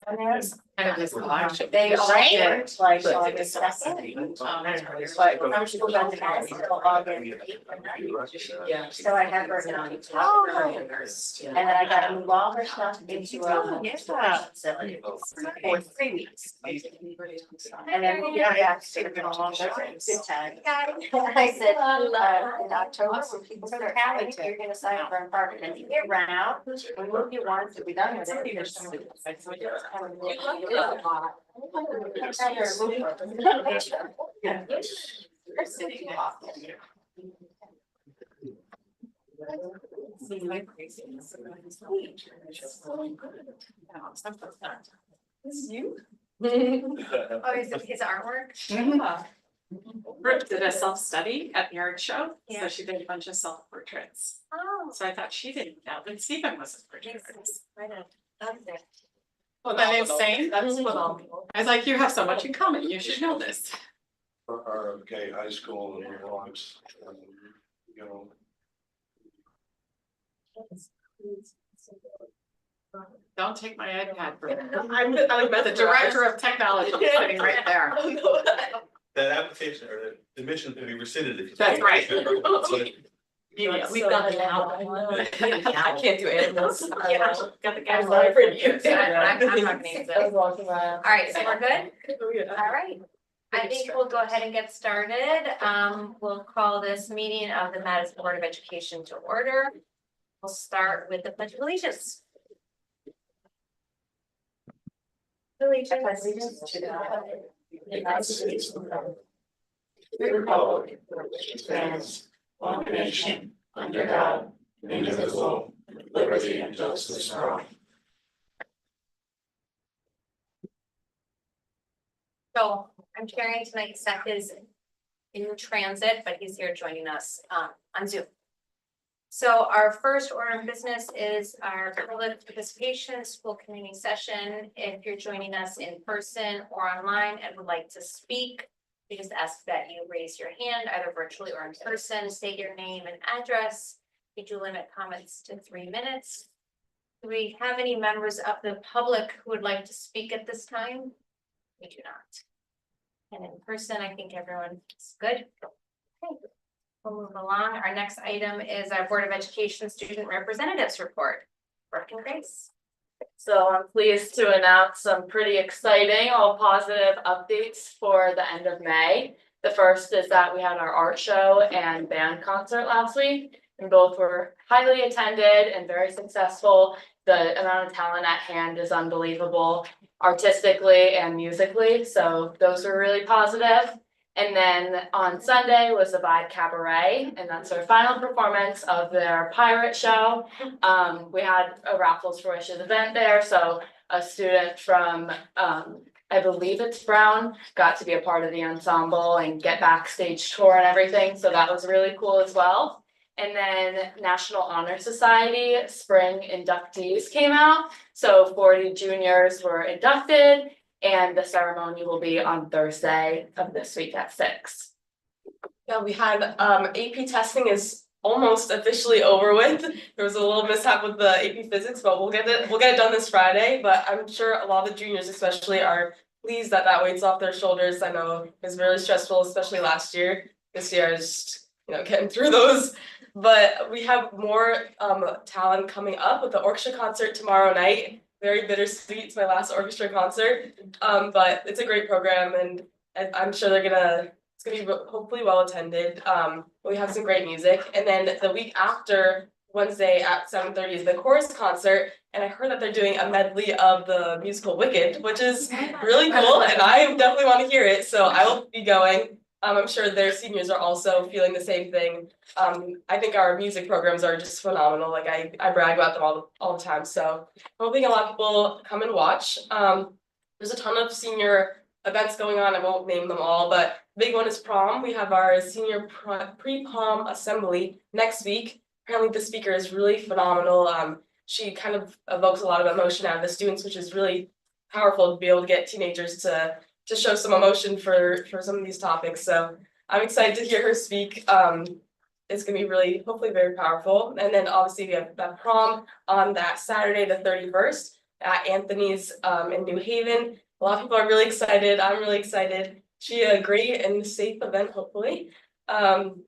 And there's kind of this collection. they all Right. worked like August 2nd. But some school doesn't have it until August 8th. Yeah. So I have her now. And then I gotta move all her stuff into a storage facility for 3 weeks. And then we'll get back to the good time. I said, in October, when people start having, you're gonna sign up for an apartment, and you get rent out, we move you once, to be done with it. This is you? Oh, is it his artwork? Yeah. Brooke did a self-study at the art show, Yeah. so she did a bunch of self-portraits. Oh. So I thought she didn't know, but Stephen was a portrait artist. Right on. That's it. Well, that insane, that's phenomenal. I was like, you have so much in common, you should know this. Our gay high school and belongs, you know. Don't take my iPad for it. I'm The director of technology is sitting right there. That application or the admission can be rescinded if you. That's right. So, Yeah, we've got the now. I can't do animals. Yeah, got the guy. I'm sorry for you. I'm not gonna use it. All Alright, so we're good? Alright. I think we'll go ahead and get started. We'll call this meeting of the Madison Board of Education to order. We'll start with the Pledge of Allegiance. Allegiance to the flag of the United States of America, the republic for which it stands, one nation, under God, indivisible, with liberty and justice for all. So I'm carrying tonight. Seth is in transit, but he's here joining us on Zoom. So our first order of business is our public participation school community session. If you're joining us in person or online and would like to speak, we just ask that you raise your hand either virtually or in person, state your name and address. We do limit comments to 3 minutes. Do we have any members of the public who would like to speak at this time? We do not. And in person, I think everyone is good. Okay, we'll move along. Our next item is our Board of Education Student Representatives Report. Brooke and Grace. So I'm pleased to announce some pretty exciting, all positive updates for the end of May. The first is that we had our art show and band concert last week, and both were highly attended and very successful. The amount of talent at hand is unbelievable, artistically and musically, so those were really positive. And then on Sunday was the Vibe Cabaret, and that's our final performance of their pirate show. We had a Raffles for Wishes event there, so a student from, I believe it's Brown, got to be a part of the ensemble and get backstage tour and everything, so that was really cool as well. And then National Honor Society spring inductees came out, so 40 juniors were inducted. And the ceremony will be on Thursday of this week at 6. Yeah, we had AP testing is almost officially over with. There was a little mishap with the AP physics, but we'll get it done this Friday. But I'm sure a lot of the juniors especially are pleased that weight's off their shoulders. I know it was really stressful, especially last year. This year I was just, getting through those. But we have more talent coming up with the orchestra concert tomorrow night. Very bittersweet. It's my last orchestra concert, but it's a great program, and I'm sure it's gonna be hopefully well attended. We have some great music, and then the week after Wednesday at 7:30 is the chorus concert, and I heard that they're doing a medley of the musical Wicked, which is really cool, and I definitely want to hear it. So I will be going. I'm sure their seniors are also feeling the same thing. I think our music programs are just phenomenal. Like I brag about them all the time. So I'm hoping a lot of people come and watch. There's a ton of senior events going on. I won't name them all, but the big one is prom. We have our senior pre-prom assembly next week. Apparently the speaker is really phenomenal. She kind of evokes a lot of emotion out of the students, which is really powerful to be able to get teenagers to show some emotion for some of these topics. So I'm excited to hear her speak. It's gonna be really, hopefully very powerful. And then obviously we have that prom on that Saturday, the 31st. at Anthony's in New Haven. A lot of people are really excited. I'm really excited. Should be a great and safe event, hopefully. And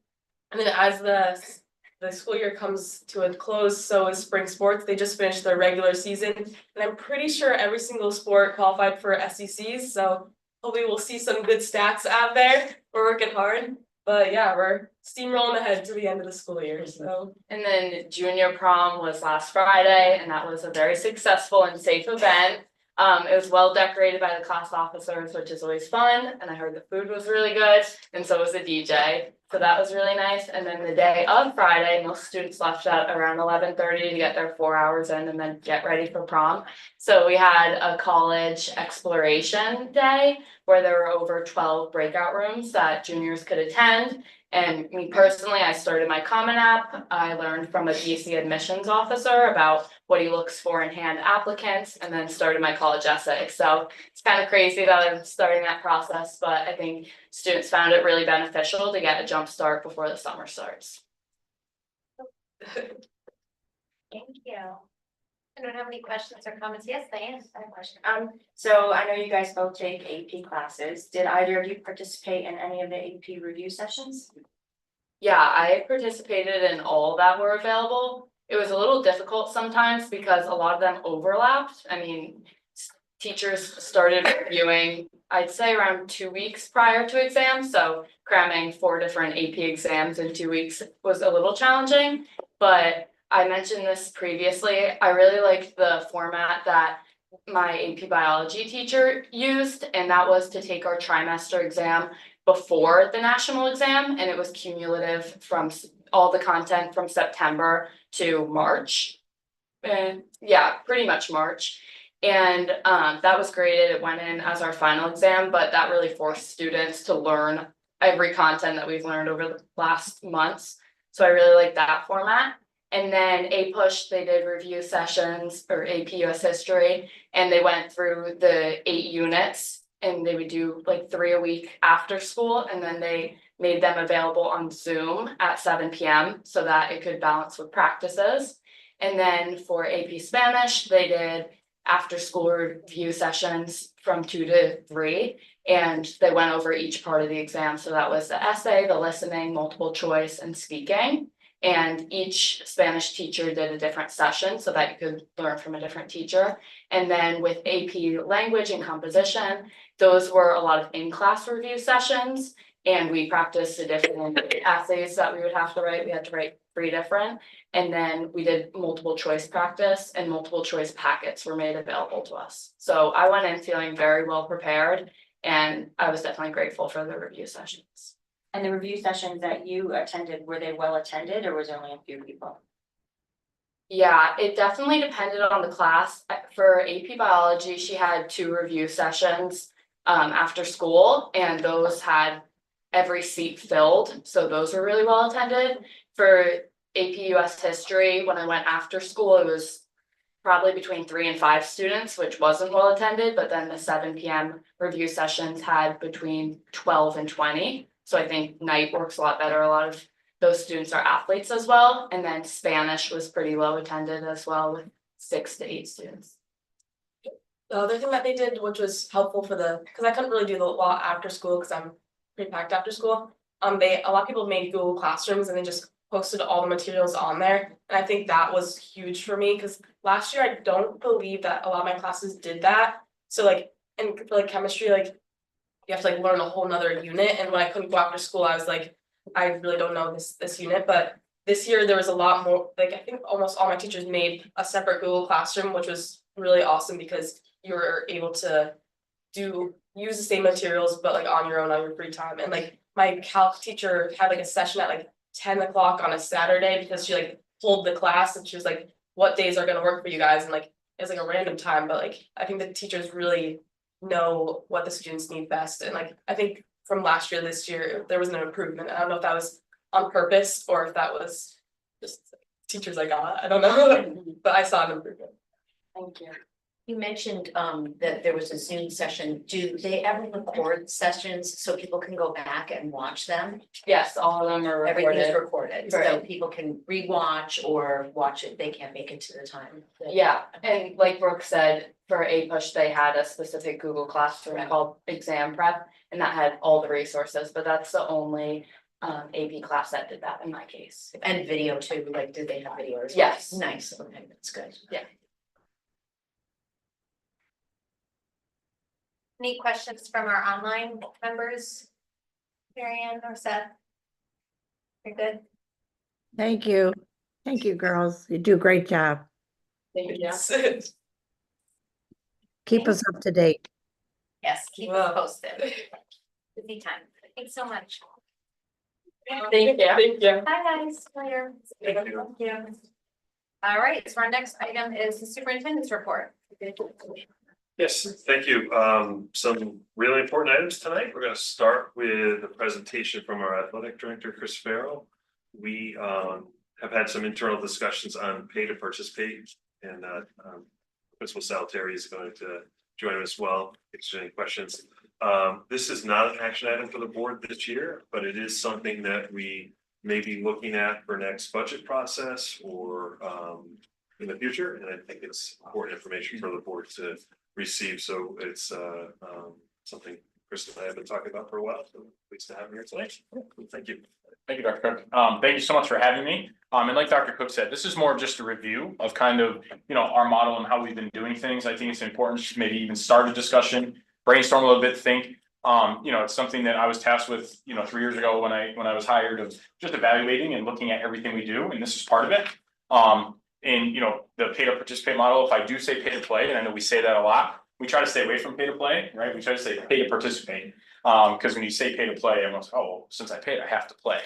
then as the school year comes to a close, so is spring sports. They just finished their regular season, and I'm pretty sure every single sport qualified for SECs. So hopefully we'll see some good stats out there. We're working hard, but yeah, we're steamrolling ahead to the end of the school year. So And then junior prom was last Friday, and that was a very successful and safe event. It was well decorated by the class officers, which is always fun, and I heard the food was really good, and so was the DJ. So that was really nice. And then the day of Friday, most students left at around 11:30 to get their 4 hours in and then get ready for prom. So we had a college exploration day where there were over 12 breakout rooms that juniors could attend. And me personally, I started my Common App. I learned from a BC admissions officer about what he looks for in hand applicants, and then started my college essay. So it's kind of crazy that I'm starting that process, but I think students found it really beneficial to get a jump start before the summer starts. Thank you. I don't have any questions or comments. Yes, Diane, I have a question. So I know you guys both take AP classes. Did either of you participate in any of the AP review sessions? Yeah, I participated in all that were available. It was a little difficult sometimes because a lot of them overlapped. I mean, teachers started reviewing, I'd say around 2 weeks prior to exams, so cramming 4 different AP exams in 2 weeks was a little challenging. But I mentioned this previously, I really liked the format that my AP biology teacher used, and that was to take our trimester exam before the national exam, and it was cumulative from all the content from September to March. And yeah, pretty much March. And that was graded. It went in as our final exam, but that really forced students to learn every content that we've learned over the last months. So I really like that format. And then APUSH, they did review sessions, or AP US History, and they went through the 8 units, and they would do like 3 a week after school, and then they made them available on Zoom at 7 p.m. so that it could balance with practices. And then for AP Spanish, they did after school review sessions from 2 to 3, and they went over each part of the exam. So that was the essay, the listening, multiple choice, and speaking. And each Spanish teacher did a different session so that you could learn from a different teacher. And then with AP language and composition, those were a lot of in-class review sessions. And we practiced the different essays that we would have to write. We had to write 3 different. And then we did multiple choice practice, and multiple choice packets were made available to us. So I went in feeling very well prepared, and I was definitely grateful for the review sessions. And the review sessions that you attended, were they well attended or was there only a few people? Yeah, it definitely depended on the class. For AP biology, she had 2 review sessions after school, and those had every seat filled, so those were really well attended. For AP US History, when I went after school, it was probably between 3 and 5 students, which wasn't well attended, but then the 7 p.m. review sessions had between 12 and 20. So I think night works a lot better. A lot of those students are athletes as well. And then Spanish was pretty low attended as well, with 6 to 8 students. the other thing that they did, which was helpful for because I couldn't really do the law after school because I'm pretty packed after school. A lot of people made Google Classrooms and they just posted all the materials on there. And I think that was huge for me because last year I don't believe that a lot of my classes did that. So like, and for like chemistry, like you have to like learn a whole nother unit. And when I couldn't go after school, I was like, I really don't know this unit. But this year there was a lot more, like I think almost all my teachers made a separate Google Classroom, which was really awesome because you were able to use the same materials, but like on your own on your free time. And like my calc teacher had like a session at like 10 o'clock on a Saturday because she like pulled the class and she was like, what days are gonna work for you guys? And like it's like a random time, but like I think the teachers really know what the students need best. And like I think from last year, this year, there was an improvement. I don't know if that was on purpose or if that was just teachers I got. I don't know, but I saw an improvement. Thank you. You mentioned that there was a Zoom session. Do they ever record sessions so people can go back and watch them? Yes, all of them are Everything's recorded. recorded, so Right. people can rewatch or watch it. They can't make it to the time. Yeah, and like Brooke said, for A-Push, they had a specific Google Classroom Right. called Exam Prep, and that had all the resources, but that's the only AP class that did that in my case. And video too, like, did they have video as well? Yes. Nice, okay, that's good. Any questions from our online members? Marianne or Seth? You're good? Thank you. Thank you, girls. You do a great job. Thank you. Keep us up to date. Yes, keep us posted. Busy time. Thanks so much. Thank you. Thank you. Hi, guys. Later. Thank you. All right, so our next item is the superintendent's report. Yes, thank you. Some really important items tonight. We're gonna start with a presentation from our athletic director, Chris Farrell. We have had some internal discussions on pay to participate, and Principal Salvatore is going to join us as well, answer any questions. This is not an action item for the board this year, but it is something that we may be looking at for next budget process or in the future, and I think it's important information for the board to receive, so it's something Chris and I have been talking about for a while, so pleased to have him here tonight. Thank you. Thank you, Dr. Cook. Thank you so much for having me. And like Dr. Cook said, this is more of just a review of kind of, our model and how we've been doing things. I think it's important to maybe even start a discussion, brainstorm a little bit, think. It's something that I was tasked with, 3 years ago when I was hired, of just evaluating and looking at everything we do, and this is part of it. And the pay to participate model, if I do say pay to play, and I know we say that a lot, we try to stay away from pay to play, right? We try to say pay to participate. Because when you say pay to play, everyone's, oh, well, since I paid, I have to play.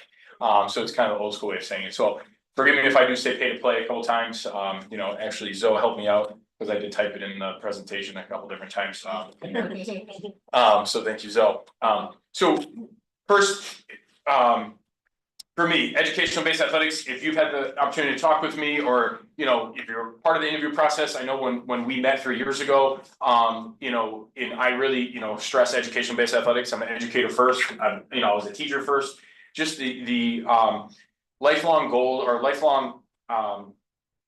So it's kind of an old school way of saying it. So forgive me if I do say pay to play a couple times. Actually Zoe helped me out because I did type it in the presentation a couple different times. So thank you, Zoe. So first, for me, educational based athletics, if you've had the opportunity to talk with me, or, if you're part of the interview process, I know when we met 3 years ago, and I really, stress educational based athletics. I'm an educator first, I was a teacher first. Just the lifelong goal or lifelong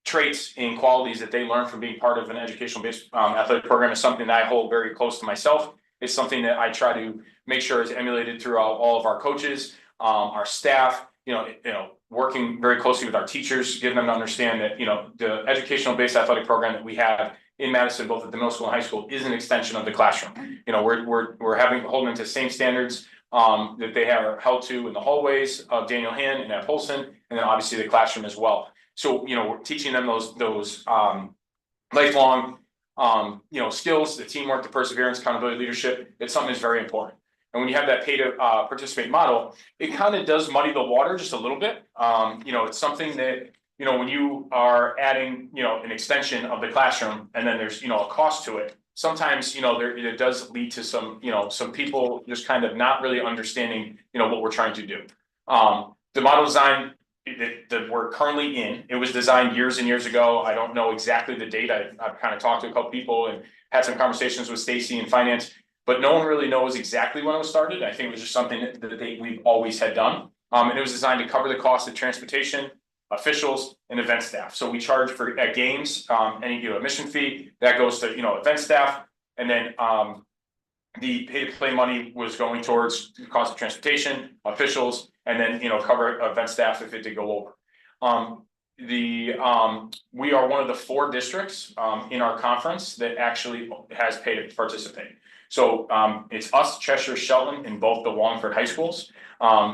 traits and qualities that they learn from being part of an educational based athletic program is something that I hold very close to myself. It's something that I try to make sure is emulated throughout all of our coaches, our staff, working very closely with our teachers, getting them to understand that, the educational based athletic program that we have in Madison, both at the middle school and high school, is an extension of the classroom. We're holding them to the same standards that they are held to in the hallways of Daniel Hand and at Polson, and then obviously the classroom as well. So, we're teaching them those lifelong, skills, the teamwork, the perseverance, accountability, leadership. It's something that's very important. And when you have that pay to participate model, it kind of does muddy the water just a little bit. It's something that, when you are adding, an extension of the classroom, and then there's, a cost to it. Sometimes, it does lead to some people just kind of not really understanding, what we're trying to do. The model design that we're currently in, it was designed years and years ago. I don't know exactly the date. I've kind of talked to a couple people and had some conversations with Stacy in finance, but no one really knows exactly when it was started. I think it was just something that we've always had done. And it was designed to cover the cost of transportation, officials, and event staff. So we charge for at games, any admission fee that goes to event staff, and then the pay to play money was going towards the cost of transportation, officials, and then cover event staff if it did go over. We are one of the 4 districts in our conference that actually has paid to participate. So it's us, Cheshire, Shelton, in both the Wallingford high schools.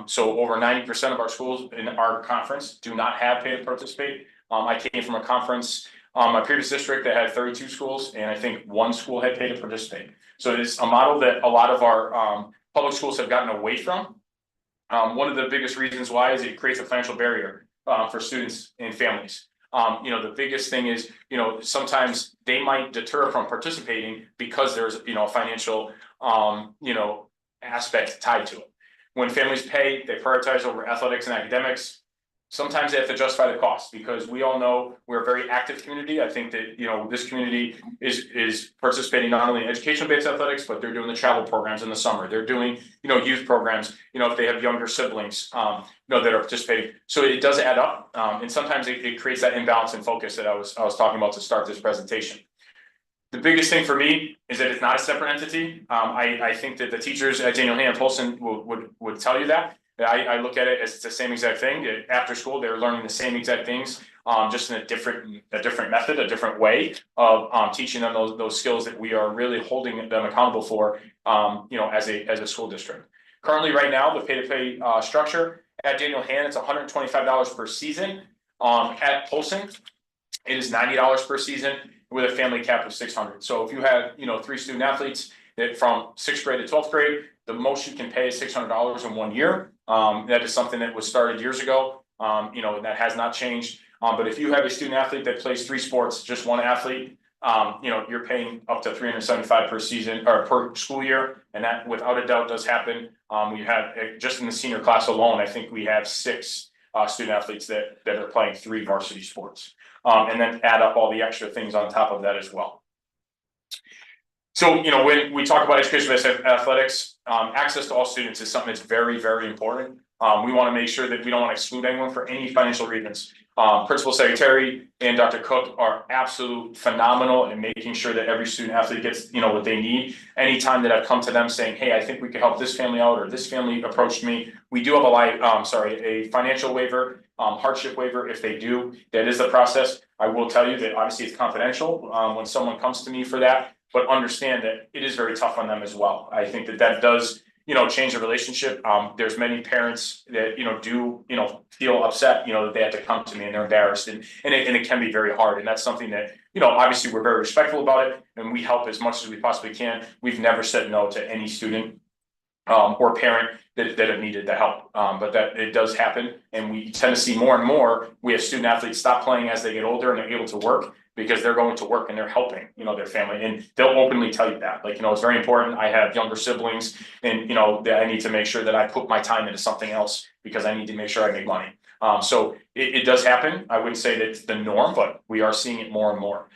So over 90% of our schools in our conference do not have pay to participate. I came from a conference, my previous district that had 32 schools, and I think 1 school had pay to participate. So it's a model that a lot of our public schools have gotten away from. One of the biggest reasons why is it creates a financial barrier for students and families. The biggest thing is, sometimes they might deter from participating because there's, a financial, aspect tied to it. When families pay, they prioritize over athletics and academics. sometimes they have to justify the cost, because we all know we're a very active community. I think that, you know, this community is participating not only in education-based athletics, but they're doing the travel programs in the summer. They're doing, you know, youth programs, you know, if they have younger siblings, you know, that are participating. So it does add up. And sometimes it creates that imbalance in focus that I was talking about to start this presentation. The biggest thing for me is that it's not a separate entity. I think that the teachers at Daniel Hand Polson would tell you that. I look at it as it's the same exact thing. After school, they're learning the same exact things, just in a different method, a different way of teaching them those skills that we are really holding them accountable for, you know, as a school district. Currently, right now, the pay-to-play structure at Daniel Hand, it's $125 per season. At Polson, it is $90 per season with a family cap of $600. So if you have, you know, 3 student athletes that from 6th grade to 12th grade, the most you can pay is $600 in 1 year. That is something that was started years ago, you know, and that has not changed. But if you have a student athlete that plays 3 sports, just 1 athlete, you know, you're paying up to $375 per season or per school year. And that without a doubt does happen. We have just in the senior class alone, I think we have 6 student athletes that are playing 3 varsity sports. And then add up all the extra things on top of that as well. So, you know, when we talk about education-based athletics, access to all students is something that's very, very important. We want to make sure that we don't want to exclude anyone for any financial reasons. Principal Secretary and Dr. Cook are absolute phenomenal in making sure that every student athlete gets, you know, what they need. Anytime that I've come to them saying, hey, I think we could help this family out, or this family approached me, we do have a financial waiver, hardship waiver if they do. That is the process. I will tell you that obviously it's confidential when someone comes to me for that, but understand that it is very tough on them as well. I think that does, you know, change the relationship. There's many parents that, you know, do, you know, feel upset, you know, that they have to come to me and they're embarrassed, and it can be very hard. And that's something that, you know, obviously we're very respectful about it and we help as much as we possibly can. We've never said no to any student or parent that have needed the help. But that it does happen, and we tend to see more and more. We have student athletes stop playing as they get older and they're able to work because they're going to work and they're helping, you know, their family, and they'll openly tell you that. Like, you know, it's very important. I have younger siblings, and you know that I need to make sure that I put my time into something else because I need to make sure I make money. So it does happen. I wouldn't say that it's the norm, but we are seeing it more and more.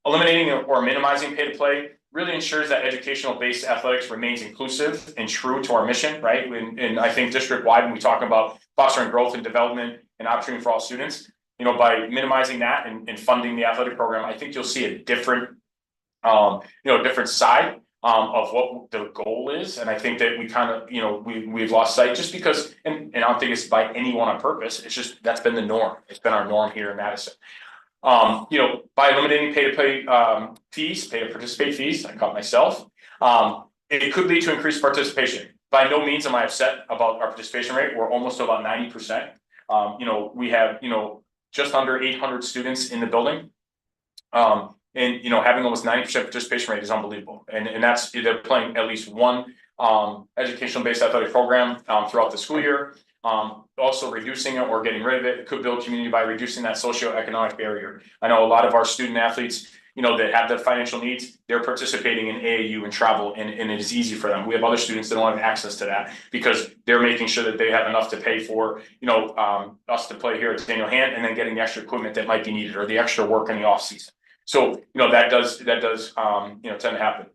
Eliminating or minimizing pay to play really ensures that educational-based athletics remains inclusive and true to our mission, right? And I think district-wide, when we talk about fostering growth and development and opportunity for all students, you know, by minimizing that and funding the athletic program, I think you'll see a different, you know, different side of what the goal is. And I think that we kind of, you know, we've lost sight just because, and I don't think it's by anyone on purpose. It's just that's been the norm. It's been our norm here in Madison. You know, by eliminating pay to participate fees, I caught myself, it could lead to increased participation. By no means am I upset about our participation rate. We're almost to about 90%. You know, we have, you know, just under 800 students in the building. And, you know, having almost 90% participation rate is unbelievable. And that's, they're playing at least one educational-based athletic program throughout the school year. Also reducing it or getting rid of it could build community by reducing that socioeconomic barrier. I know a lot of our student athletes, you know, that have the financial needs, they're participating in AAU and travel, and it is easy for them. We have other students that don't have access to that because they're making sure that they have enough to pay for, you know, us to play here at Daniel Hand, and then getting the extra equipment that might be needed or the extra work in the off season. So, you know, that does you know, tend to happen.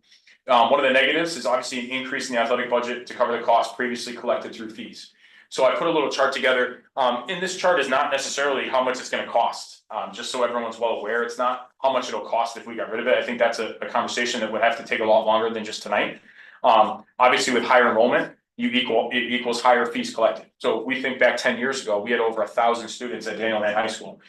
One of the negatives is obviously an increase in the athletic budget to cover the costs previously collected through fees. So I put a little chart together. And this chart is not necessarily how much it's going to cost. Just so everyone's well aware, it's not how much it'll cost if we got rid of it. I think that's a conversation that would have to take a lot longer than just tonight. Obviously, with higher enrollment, it equals higher fees collected. So we think back 10 years ago, we had over 1,000 students at Daniel Hand High School.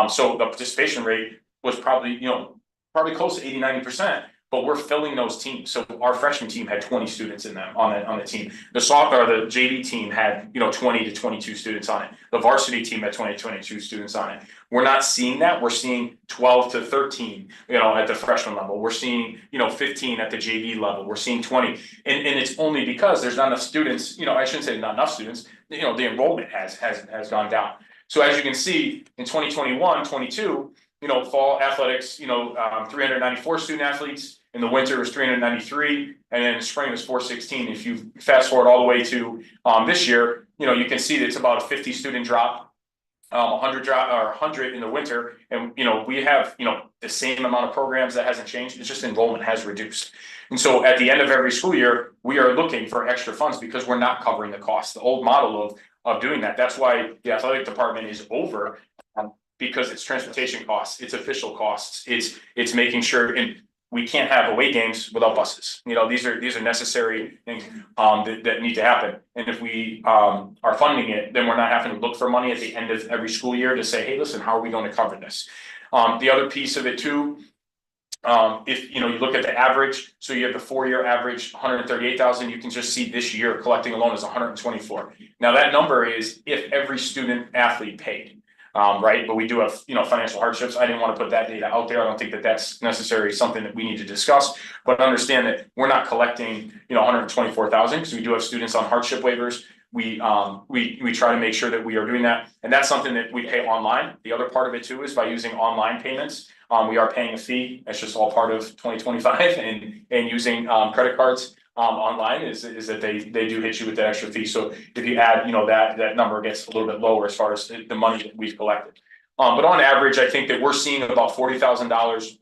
So the participation rate was probably, you know, close to 80–90%. But we're filling those teams. So our freshman team had 20 students in them on the team. The JV team had, you know, 20 to 22 students on it. The varsity team had 20 to 22 students on it. We're not seeing that. We're seeing 12 to 13, you know, at the freshman level. We're seeing, you know, 15 at the JV level. We're seeing 20. And it's only because there's not enough students, you know, I shouldn't say not enough students, you know, the enrollment has gone down. So as you can see in 2021-22, you know, fall athletics, you know, 394 student athletes. In the winter, it was 393, and then in spring, it was 416. If you fast forward all the way to this year, you know, you can see that it's about a 50 student drop 100 in the winter, and we have the same amount of programs. That hasn't changed. It's just enrollment has reduced. And so at the end of every school year, we are looking for extra funds because we're not covering the cost. The old model of doing that. That's why the athletic department is over, because it's transportation costs, it's official costs, it's making sure, and we can't have away games without buses. These are necessary things that need to happen. And if we are funding it, then we're not having to look for money at the end of every school year to say, hey, listen, how are we going to cover this? The other piece of it too, if you look at the average, so you have the 4-year average, 138,000, you can just see this year collecting alone is 124. Now that number is if every student athlete paid. Right, but we do have financial hardships. I didn't want to put that data out there. I don't think that that's necessarily something that we need to discuss, but understand that we're not collecting 124,000 because we do have students on hardship waivers. We try to make sure that we are doing that, and that's something that we pay online. The other part of it too is by using online payments. We are paying a fee. That's just all part of 2025, and using credit cards. Online is that they do hit you with that extra fee. So if you add, that number gets a little bit lower as far as the money that we've collected. But on average, I think that we're seeing about $40,000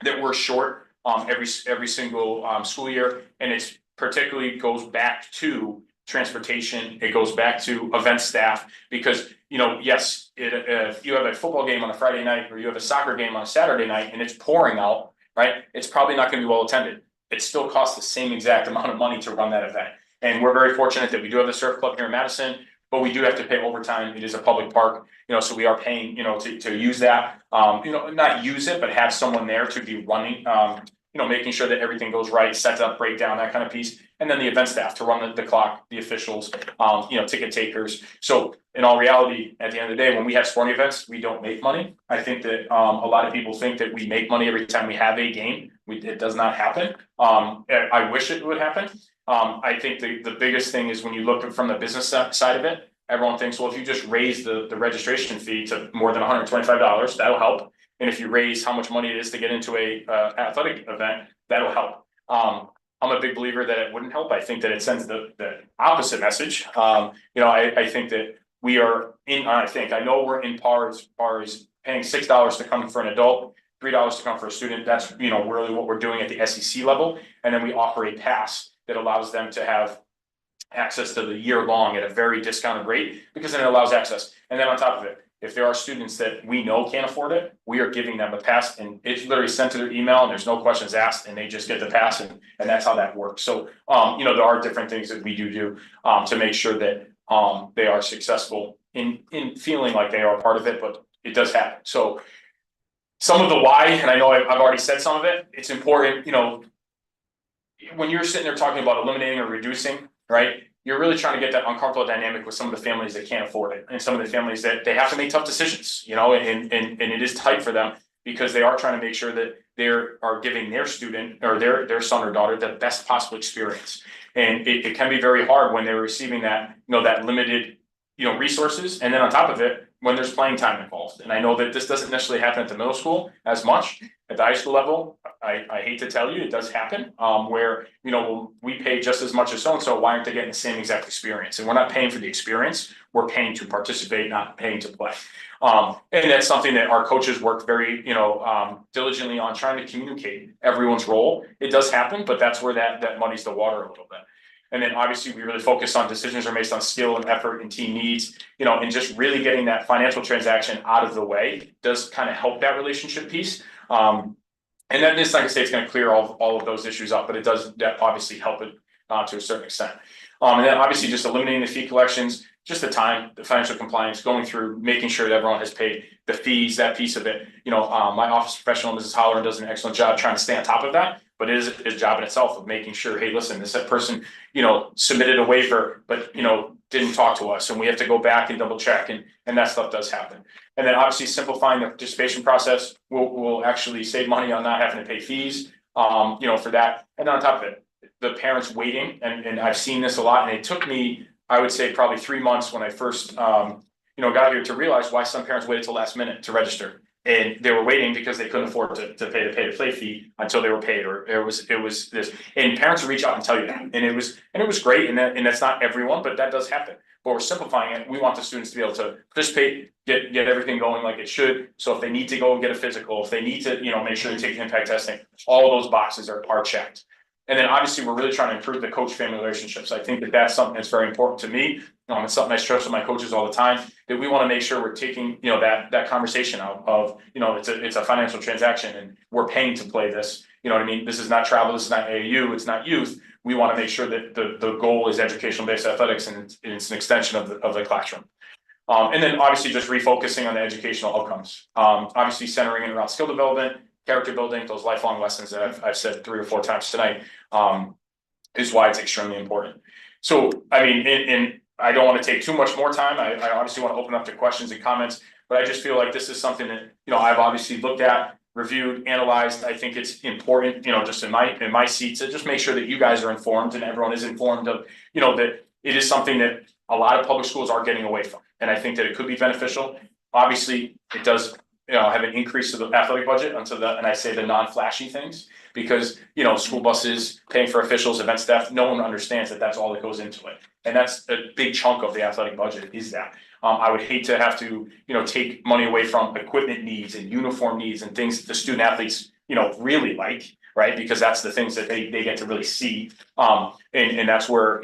that we're short every single school year, and it's particularly goes back to transportation. It goes back to event staff because yes, if you have a football game on a Friday night or you have a soccer game on a Saturday night and it's pouring out, right? It's probably not going to be well attended. It still costs the same exact amount of money to run that event. And we're very fortunate that we do have the surf club here in Madison, but we do have to pay overtime. It is a public park, so we are paying, to use that, not use it, but have someone there to be running, making sure that everything goes right, set up, breakdown, that kind of piece. And then the event staff to run the clock, the officials, ticket takers. So in all reality, at the end of the day, when we have sporting events, we don't make money. I think that a lot of people think that we make money every time we have a game. It does not happen. I wish it would happen. I think the biggest thing is when you look from the business side of it, everyone thinks, well, if you just raise the registration fee to more than $125, that'll help. And if you raise how much money it is to get into a athletic event, that'll help. I'm a big believer that it wouldn't help. I think that it sends the opposite message. I think that we are I know we're in par as far as paying $6 to come for an adult, $3 to come for a student. That's really what we're doing at the SEC level. And then we offer a pass that allows them to have access to the year long at a very discounted rate, because then it allows access. And then on top of it, if there are students that we know can't afford it, we are giving them a pass, and it's literally sent to their email and there's no questions asked, and they just get the pass, and that's how that works. So there are different things that we do to make sure that they are successful in feeling like they are a part of it, but it does happen. So some of the why, and I know I've already said some of it, it's important, when you're sitting there talking about eliminating or reducing, right? You're really trying to get that uncomfortable dynamic with some of the families that can't afford it, and some of the families that they have to make tough decisions, and it is tight for them because they are trying to make sure that they are giving their student or their son or daughter the best possible experience. And it can be very hard when they're receiving that, that limited, resources. And then on top of it, when there's playing time involved. And I know that this doesn't necessarily happen at the middle school as much. At the high school level, I hate to tell you, it does happen, where, we pay just as much as so-and-so, why aren't they getting the same exact experience? And we're not paying for the experience, we're paying to participate, not paying to play. And that's something that our coaches work very, diligently on, trying to communicate everyone's role. It does happen, but that's where that muddies the water a little bit. And then obviously we really focus on decisions are based on skill and effort and team needs, and just really getting that financial transaction out of the way does kind of help that relationship piece. And then this, like I say, it's going to clear all of those issues up, but it does obviously help it to a certain extent. And then obviously just eliminating the fee collections, just the time, the financial compliance, going through, making sure that everyone has paid the fees, that piece of it. My office professional, Mrs. Holler, does an excellent job trying to stay on top of that, but it is his job in itself of making sure, hey, listen, this person, submitted a waiver, but, didn't talk to us, and we have to go back and double check, and that stuff does happen. And then obviously simplifying the participation process will actually save money on not having to pay fees, for that. And on top of it, the parents waiting, and I've seen this a lot, and it took me, I would say, probably 3 months when I first, got here to realize why some parents waited till last minute to register. And they were waiting because they couldn't afford to pay the play fee until they were paid, or it was this. And parents reach out and tell you that, and it was great, and that's not everyone, but that does happen. but we're simplifying it. We want the students to be able to participate, get everything going like it should. So if they need to go and get a physical, if they need to, make sure they take impact testing, all of those boxes are checked. And then obviously, we're really trying to improve the coach-family relationships. I think that that's something that's very important to me. It's something I stress with my coaches all the time, that we want to make sure we're taking, that conversation out of, it's a financial transaction and we're paying to play this. You know what I mean? This is not travel, this is not AAU, it's not youth. We want to make sure that the goal is educational-based athletics and it's an extension of the classroom. And then obviously just refocusing on the educational outcomes. Obviously centering it around skill development, character building, those lifelong lessons that I've said 3 or 4 times tonight, is why it's extremely important. So, I mean, and I don't want to take too much more time. I obviously want to open up to questions and comments, but I just feel like this is something that, I've obviously looked at, reviewed, analyzed. I think it's important, just in my seat to just make sure that you guys are informed and everyone is informed of, that it is something that a lot of public schools are getting away from. And I think that it could be beneficial. Obviously, it does, have an increase to the athletic budget and I say the non-flashy things, because, school buses, paying for officials, event staff, no one understands that that's all that goes into it. And that's a big chunk of the athletic budget is that. I would hate to have to, take money away from equipment needs and uniform needs and things that the student athletes, really like, right? Because that's the things that they get to really see. And that's where,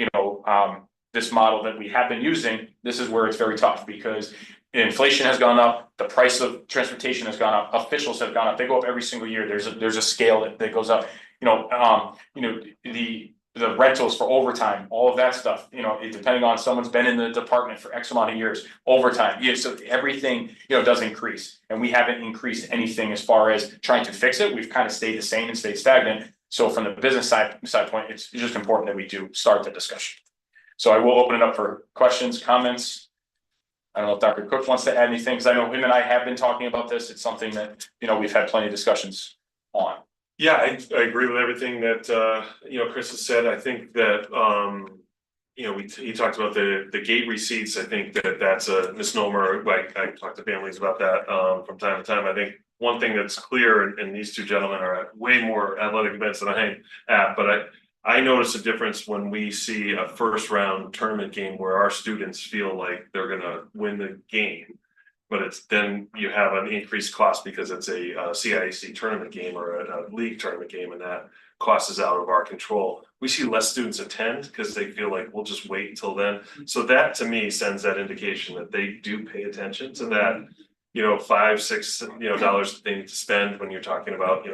this model that we have been using, this is where it's very tough because inflation has gone up, the price of transportation has gone up, officials have gone up, they go up every single year. There's a scale that goes up, the rentals for overtime, all of that stuff, depending on someone's been in the department for X amount of years, overtime. Yeah, so everything, does increase. And we haven't increased anything as far as trying to fix it. We've kind of stayed the same and stayed stagnant. So from the business side point, it's just important that we do start the discussion. So I will open it up for questions, comments. I don't know if Dr. Cook wants to add anything, because I know him and I have been talking about this. It's something that, we've had plenty of discussions on. Yeah, I agree with everything that, Chris has said. I think that, he talked about the gate receipts. I think that that's a misnomer. Like I talk to families about that, from time to time. I think one thing that's clear, and these two gentlemen are at way more athletic events than I am at, but I notice a difference when we see a first round tournament game where our students feel like they're gonna win the game. But it's then you have an increased cost because it's a CIAC tournament game or a league tournament game, and that cost is out of our control. We see less students attend because they feel like we'll just wait until then. So that to me sends that indication that they do pay attention to that, $5, $6, dollars that they need to spend when you're talking about,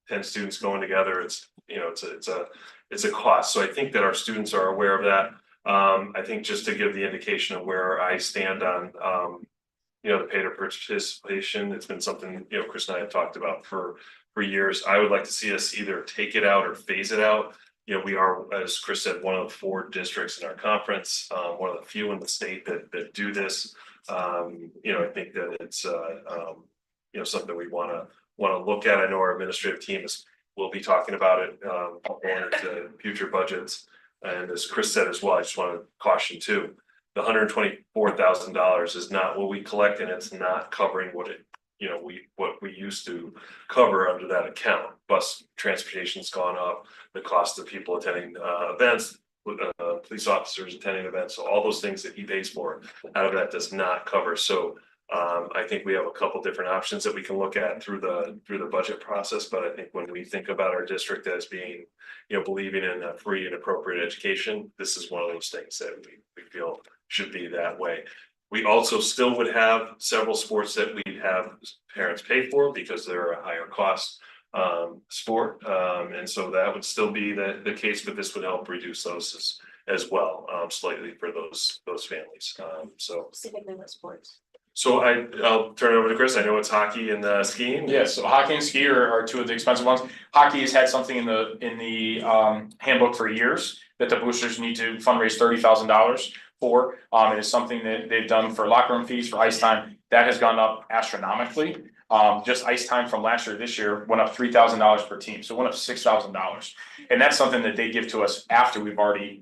10 students going together. It's, it's a cost. So I think that our students are aware of that. I think just to give the indication of where I stand on, the paid participation, it's been something, Chris and I have talked about for years. I would like to see us either take it out or phase it out. We are, as Chris said, one of the 4 districts in our conference, one of the few in the state that do this. I think that it's, something we want to look at. I know our administrative team will be talking about it going into future budgets. And as Chris said as well, I just want to caution too, the $124,000 is not what we collect, and it's not covering what we used to cover under that account. Bus transportation's gone up, the cost of people attending events, police officers attending events, so all those things that he pays for out of that does not cover. So I think we have a couple different options that we can look at through the budget process. But I think when we think about our district as being, believing in a free and appropriate education, this is one of those things that we feel should be that way. We also still would have several sports that we have parents pay for because they're a higher cost sport. And so that would still be the case, but this would help reduce those as well, slightly for those families. Specifically with sports. So I'll turn it over to Chris. I know it's hockey and skiing. Yeah, so hockey and ski are 2 of the expensive ones. Hockey has had something in the handbook for years that the boosters need to fundraise $30,000 for. It is something that they've done for locker room fees, for ice time. That has gone up astronomically. Just ice time from last year, this year went up $3,000 per team. So it went up $6,000. And that's something that they give to us after we've already,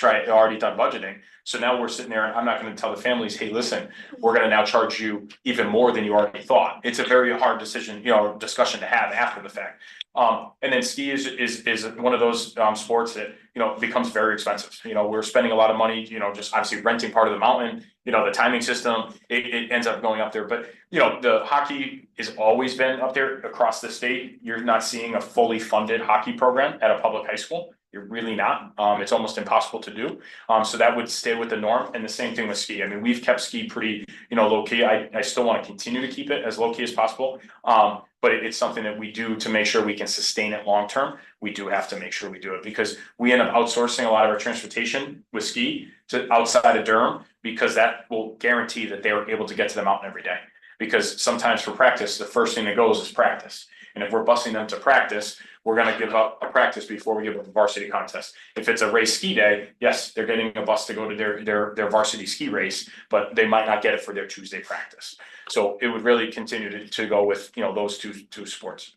already done budgeting. So now we're sitting there and I'm not gonna tell the families, hey, listen, we're gonna now charge you even more than you already thought. It's a very hard decision, discussion to have after the fact. And then ski is one of those sports that, becomes very expensive. We're spending a lot of money, just obviously renting part of the mountain, the timing system, it ends up going up there. But, the hockey has always been up there across the state. You're not seeing a fully funded hockey program at a public high school. You're really not. It's almost impossible to do. So that would stay with the norm. And the same thing with ski. I mean, we've kept ski pretty, low key. I still want to continue to keep it as low key as possible. But it's something that we do to make sure we can sustain it long term. We do have to make sure we do it because we end up outsourcing a lot of our transportation with ski to outside of Durham because that will guarantee that they are able to get to the mountain every day. Because sometimes for practice, the first thing that goes is practice. And if we're busing them to practice, we're gonna give up a practice before we give up a varsity contest. If it's a race ski day, yes, they're getting a bus to go to their varsity ski race, but they might not get it for their Tuesday practice. So it would really continue to go with, those two sports.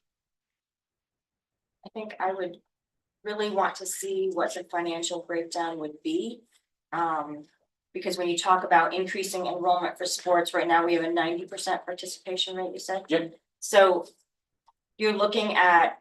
I think I would really want to see what the financial breakdown would be. Because when you talk about increasing enrollment for sports, right now we have a 90% participation rate, you said? Yep. So you're looking at,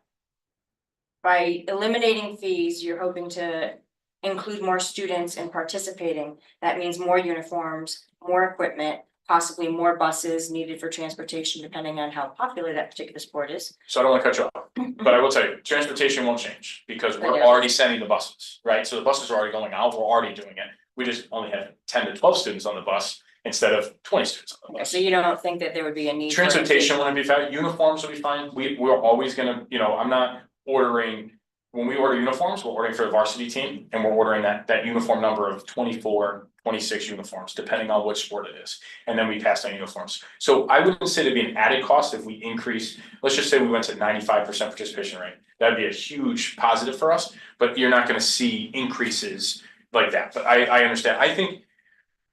by eliminating fees, you're hoping to include more students in participating. That means more uniforms, more equipment, possibly more buses needed for transportation, depending on how popular that particular sport is. So I don't want to cut you off, but I will tell you, transportation won't change because we're Yeah. already sending the buses, right? So the buses are already going out, we're already doing it. We just only have 10 to 12 students on the bus instead of 20 students on the Okay, bus. so you don't think that there would be a need? for- Transportation wouldn't be fine, uniforms will be fine, we're always gonna, I'm not ordering. When we order uniforms, we're ordering for the varsity team and we're ordering that uniform number of 24, 26 uniforms, depending on which sport it is. And then we pass on uniforms. So I wouldn't say it'd be an added cost if we increase, let's just say we went to 95% participation rate. That'd be a huge positive for us, but you're not gonna see increases like that. But I understand. I think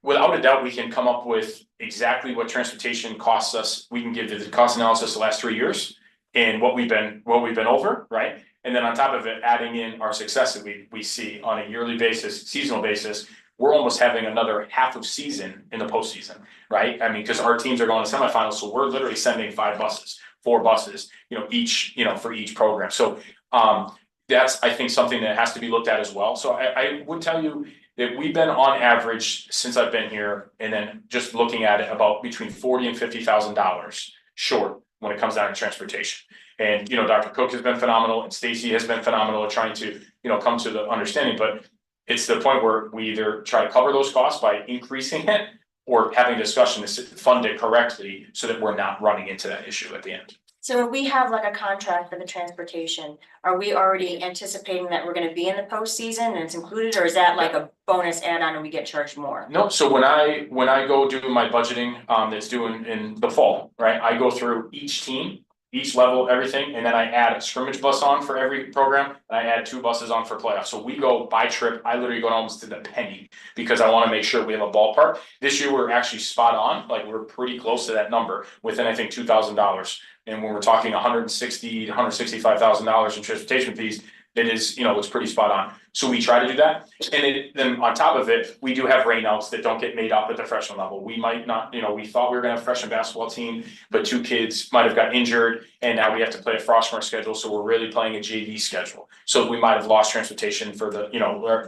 without a doubt, we can come up with exactly what transportation costs us. We can give the cost analysis the last 3 years and what we've been over, right? And then on top of it, adding in our success that we see on a yearly basis, seasonal basis, we're almost having another half of season in the postseason, right? I mean, because our teams are going to semifinals, so we're literally sending 4 buses, each, for each program. So that's, I think, something that has to be looked at as well. So I would tell you that we've been on average since I've been here, and then just looking at it about between $40,000 and $50,000 short when it comes down to transportation. And, Dr. Cook has been phenomenal and Stacy has been phenomenal at trying to, come to the understanding, but it's the point where we either try to cover those costs by increasing it or having a discussion to fund it correctly so that we're not running into that issue at the end. So if we have like a contract for the transportation, are we already anticipating that we're gonna be in the postseason and it's included, or is that like a bonus add-on and we get charged more? No, so when I go do my budgeting, that's due in the fall, right? I go through each team, each level, everything, and then I add a scrimmage bus on for every program, and I add 2 buses on for playoffs. So we go by trip, I literally go almost to the penny, because I wanna make sure we have a ballpark. This year, we're actually spot on, like we're pretty close to that number, within, I think, $2,000. And when we're talking $160,000 to $165,000 in transportation fees, it is, it's pretty spot on. So we try to do that. And then on top of it, we do have rainouts that don't get made up at the freshman level. We might not, we thought we were gonna have a freshman basketball team, but 2 kids might have got injured and now we have to play a freshman schedule. So we're really playing a JV schedule. So we might have lost transportation for the,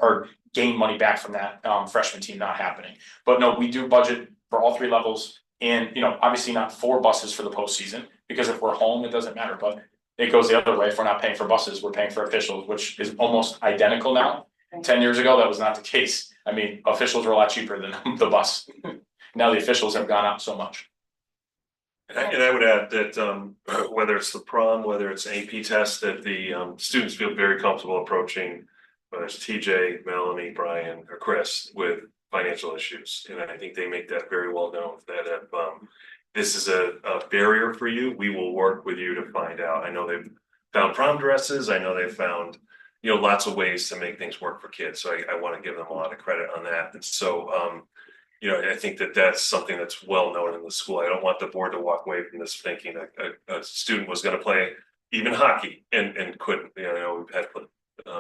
or gain money back from that freshman team not happening. But no, we do budget for all 3 levels and, obviously not 4 buses for the postseason, because if we're home, it doesn't matter, but it goes the other way. If we're not paying for buses, we're paying for officials, which is almost identical now. 10 years ago, that was not the case. I mean, officials were a lot cheaper than the bus. Now the officials have gone up so much. And I would add that whether it's the prom, whether it's AP test, that the students feel very comfortable approaching, whether it's TJ, Melanie, Brian, or Chris, with financial issues. And I think they make that very well known, that if this is a barrier for you, we will work with you to find out. I know they've found prom dresses. I know they've found, lots of ways to make things work for kids. So I want to give them a lot of credit on that. And so, I think that that's something that's well known in the school. I don't want the board to walk away from this thinking that a student was going to play even hockey and couldn't. We've had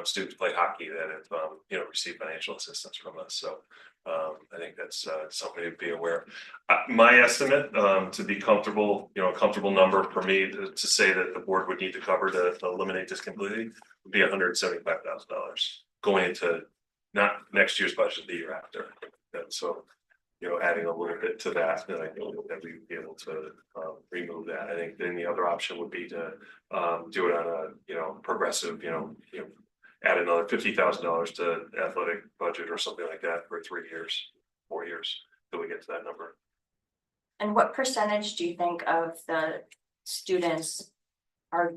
students play hockey that have, you know, received financial assistance from us, so. I think that's something to be aware of. My estimate, to be comfortable, you know, a comfortable number for me to say that the board would need to cover to eliminate this completely would be $175,000 going into not next year's budget, the year after. And so, you know, adding a little bit to that, then I think that we would be able to remove that. I think then the other option would be to do it on a, you know, progressive, you know, add another $50,000 to athletic budget or something like that for 3 years, 4 years, till we get to that number. And what percentage do you think of the students are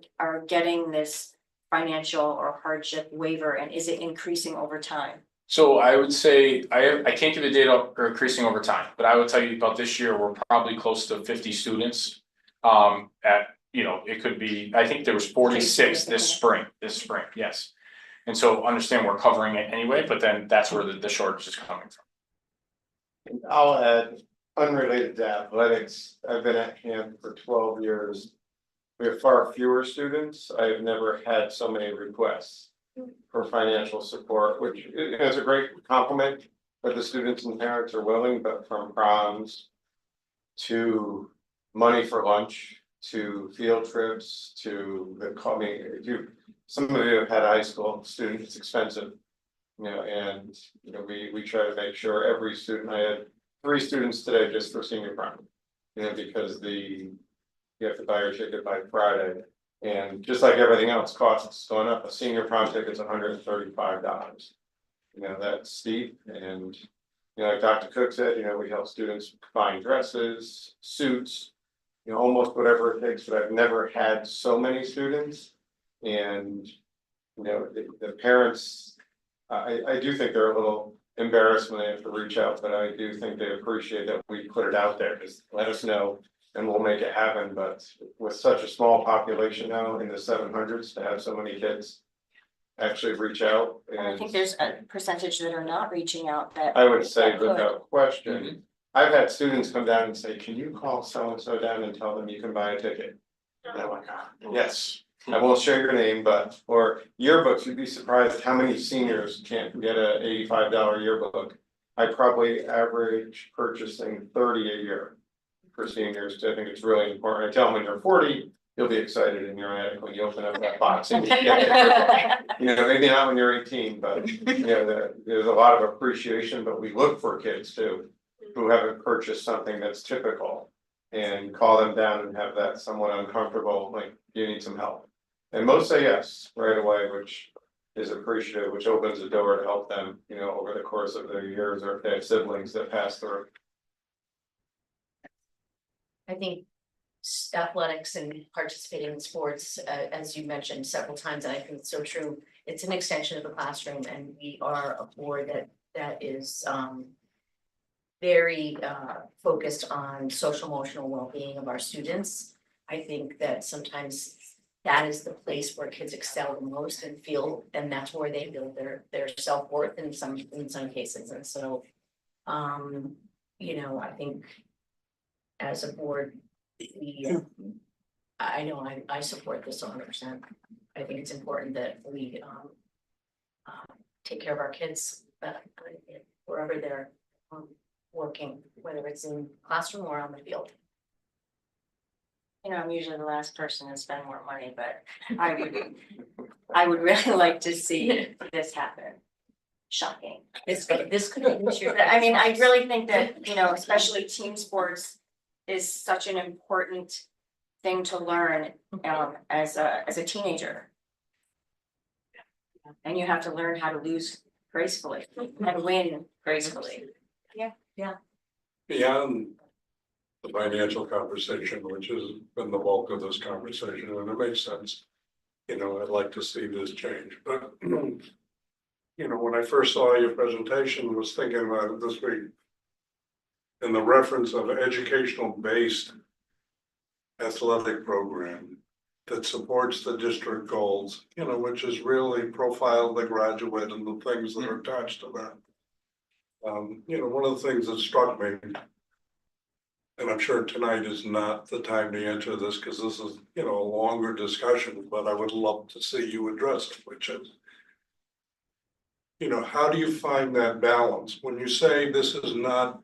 getting this financial or hardship waiver, and is it increasing over time? So I would say, I can't give the data or increasing over time, but I would tell you about this year, we're probably close to 50 students. At, you know, it could be, I think there was 46 this spring, yes. And so understand we're covering it anyway, but then that's where the shortage is coming from. I'll add, unrelated to athletics, I've been at camp for 12 years. We have far fewer students. I have never had so many requests for financial support, which is a great compliment that the students and parents are willing, but from proms to money for lunch, to field trips, to the coming, some of you have had high school students, it's expensive. You know, and you know, we try to make sure every student, I had 3 students today just for senior prom. You know, because you have to buy your ticket by Friday. And just like everything else, costs going up. A senior prom ticket's $135. You know, that's steep. And you know, like Dr. Cook said, you know, we help students find dresses, suits, you know, almost whatever it takes, but I've never had so many students. And you know, the parents, I do think they're a little embarrassed when they have to reach out, but I do think they appreciate that we put it out there. Just let us know and we'll make it happen. But with such a small population now in the 700s, to have so many kids actually reach out. And I think there's a percentage that are not reaching out that. I would say that could. without question, I've had students come down and say, can you call so-and-so down and tell them you can buy a ticket? And I'm like, oh, yes, I won't share your name, but, or yearbooks, you'd be surprised how many seniors can't get a $85 yearbook. I probably average purchasing 30 a year for seniors. I think it's really important. I tell them when you're 40, you'll be excited in your attic when you open up that box and you get it. You know, maybe not when you're 18, but you know, there's a lot of appreciation, but we look for kids too, who haven't purchased something that's typical, and call them down and have that somewhat uncomfortable, like, you need some help. And most say yes right away, which is appreciative, which opens the door to help them, you know, over the course of their years, or if they have siblings that pass through. I think athletics and participating in sports, as you mentioned several times, and I think it's so true. It's an extension of the classroom, and we are a board that is very focused on social emotional well-being of our students. I think that sometimes that is the place where kids excel the most and feel, and that's where they build their self-worth in some cases. And so, you know, I think as a board, I know I support this 100%. I think it's important that we take care of our kids wherever they're working, whether it's in classroom or on the field. You know, I'm usually the last person to spend more money, but I would really like to see this happen. Shocking. This could be. I mean, I really think that, you know, especially team sports is such an important thing to learn as a teenager. And you have to learn how to lose gracefully and win gracefully. Beyond the financial conversation, which has been the bulk of this conversation, and it makes sense. You know, I'd like to see this change, but you know, when I first saw your presentation, was thinking about it this week. And the reference of an educational based athletic program that supports the district goals, you know, which is really profile the graduate and the things that are attached to that. You know, one of the things that struck me, and I'm sure tonight is not the time to answer this because this is, you know, a longer discussion, but I would love to see you address it, which is you know, how do you find that balance? When you say this is not,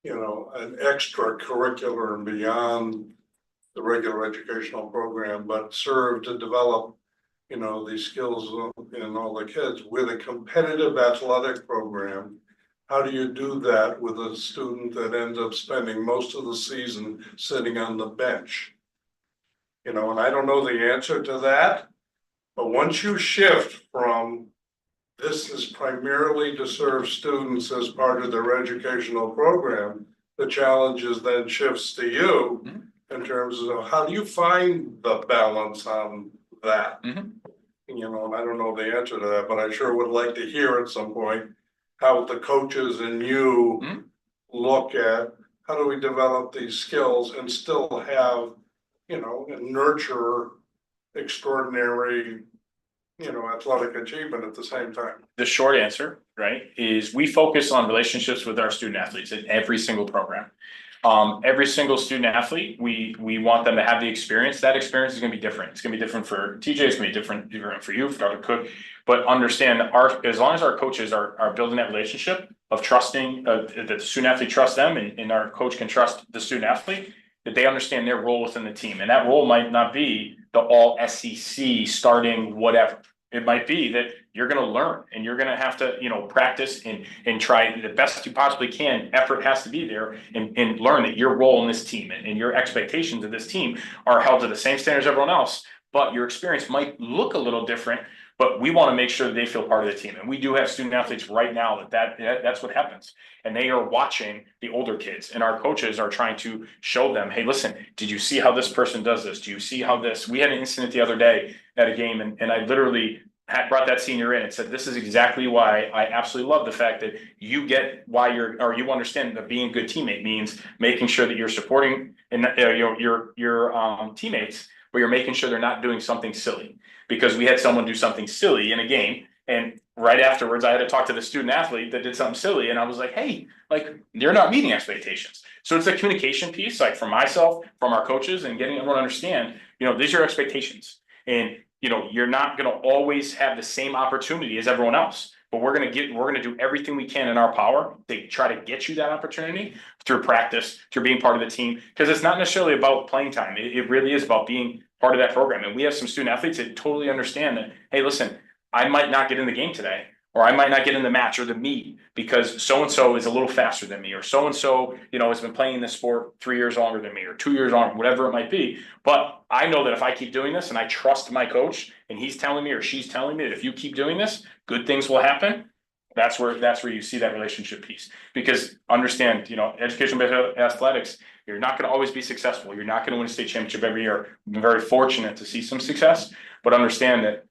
you know, an extracurricular and beyond the regular educational program, but serve to develop, you know, these skills in all the kids with a competitive athletic program. How do you do that with a student that ends up spending most of the season sitting on the bench? You know, and I don't know the answer to that, but once you shift from this is primarily to serve students as part of their educational program, the challenge is then shifts to you in terms of how do you find the balance on that? You know, and I don't know the answer to that, but I sure would like to hear at some point how the coaches and you look at how do we develop these skills and still have, you know, and nurture extraordinary, you know, athletic achievement at the same time. The short answer, right, is we focus on relationships with our student athletes in every single program. Every single student athlete, we want them to have the experience. That experience is gonna be different. It's gonna be different for TJ, it's gonna be different for you, for Dr. Cook. But understand as long as our coaches are building that relationship of trusting, that the student athlete trusts them and our coach can trust the student athlete, that they understand their role within the team. And that role might not be the all SEC starting whatever. It might be that you're gonna learn and you're gonna have to, you know, practice and try the best you possibly can. Effort has to be there and learn that your role in this team and your expectations of this team are held to the same standards as everyone else, but your experience might look a little different, but we wanna make sure that they feel part of the team. And we do have student athletes right now that's what happens. And they are watching the older kids and our coaches are trying to show them, hey, listen, did you see how this person does this? Do you see how this? We had an incident the other day at a game and I literally brought that senior in and said, this is exactly why I absolutely love the fact that you get why you understand that being a good teammate means making sure that you're supporting and your teammates, but you're making sure they're not doing something silly. Because we had someone do something silly in a game and right afterwards I had to talk to the student athlete that did something silly and I was like, hey, like they're not meeting expectations. So it's a communication piece, like from myself, from our coaches and getting everyone to understand, you know, these are expectations. And you know, you're not gonna always have the same opportunity as everyone else, but we're gonna do everything we can in our power to try to get you that opportunity through practice, through being part of the team. Because it's not necessarily about playing time. It really is about being part of that program. And we have some student athletes that totally understand that, hey, listen, I might not get in the game today, or I might not get in the match or the meet because so-and-so is a little faster than me, or so-and-so, you know, has been playing this sport 3 years longer than me, or 2 years longer, whatever it might be. But I know that if I keep doing this and I trust my coach and he's telling me or she's telling me that if you keep doing this, good things will happen. That's where you see that relationship piece. Because understand, you know, education-based athletics, you're not going to always be successful. You're not going to win a state championship every year. I've been very fortunate to see some success, but understand that,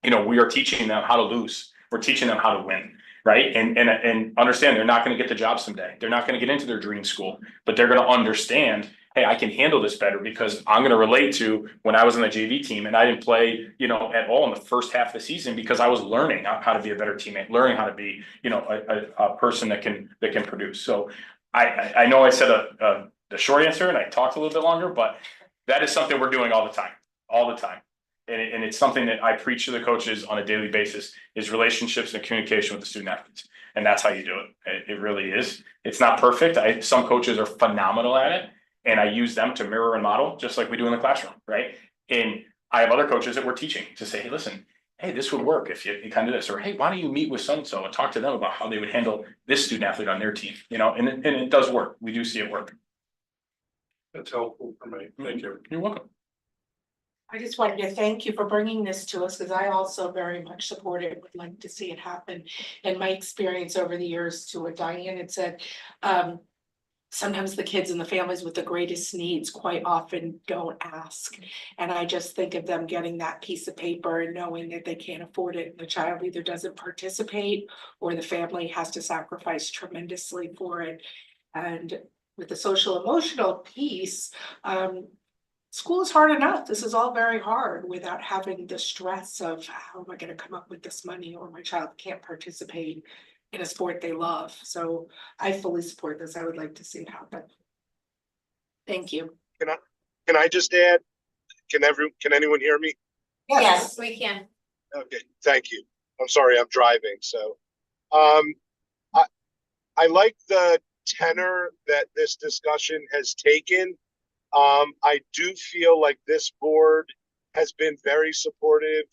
you know, we are teaching them how to lose. We're teaching them how to win, right? And understand they're not going to get the job someday. They're not going to get into their dream school, but they're going to understand, hey, I can handle this better because I'm going to relate to when I was on the JV team and I didn't play, you know, at all in the first half of the season because I was learning how to be a better teammate, learning how to be, you know, a person that can produce. So I know I said the short answer and I talked a little bit longer, but that is something we're doing all the time. And it's something that I preach to the coaches on a daily basis is relationships and communication with the student athletes. And that's how you do it. It really is. It's not perfect. Some coaches are phenomenal at it and I use them to mirror and model just like we do in the classroom, right? And I have other coaches that we're teaching to say, hey, listen, hey, this would work if you kind of do this, or hey, why don't you meet with so-and-so and talk to them about how they would handle this student athlete on their team, you know, and it does work. We do see it work. That's helpful for me. Thank you. You're welcome. I just wanted to thank you for bringing this to us because I also very much support it, would like to see it happen. In my experience over the years to what Diane had said, sometimes the kids and the families with the greatest needs quite often don't ask. And I just think of them getting that piece of paper and knowing that they can't afford it. And the child either doesn't participate or the family has to sacrifice tremendously for it. And with the social emotional piece, school is hard enough. This is all very hard without having the stress of how am I going to come up with this money or my child can't participate in a sport they love. So I fully support this. I would like to see it happen. Thank you. Can I just add, can anyone hear me? Yes, we can. Okay, thank you. I'm sorry, I'm driving, so. I like the tenor that this discussion has taken. I do feel like this board has been very supportive,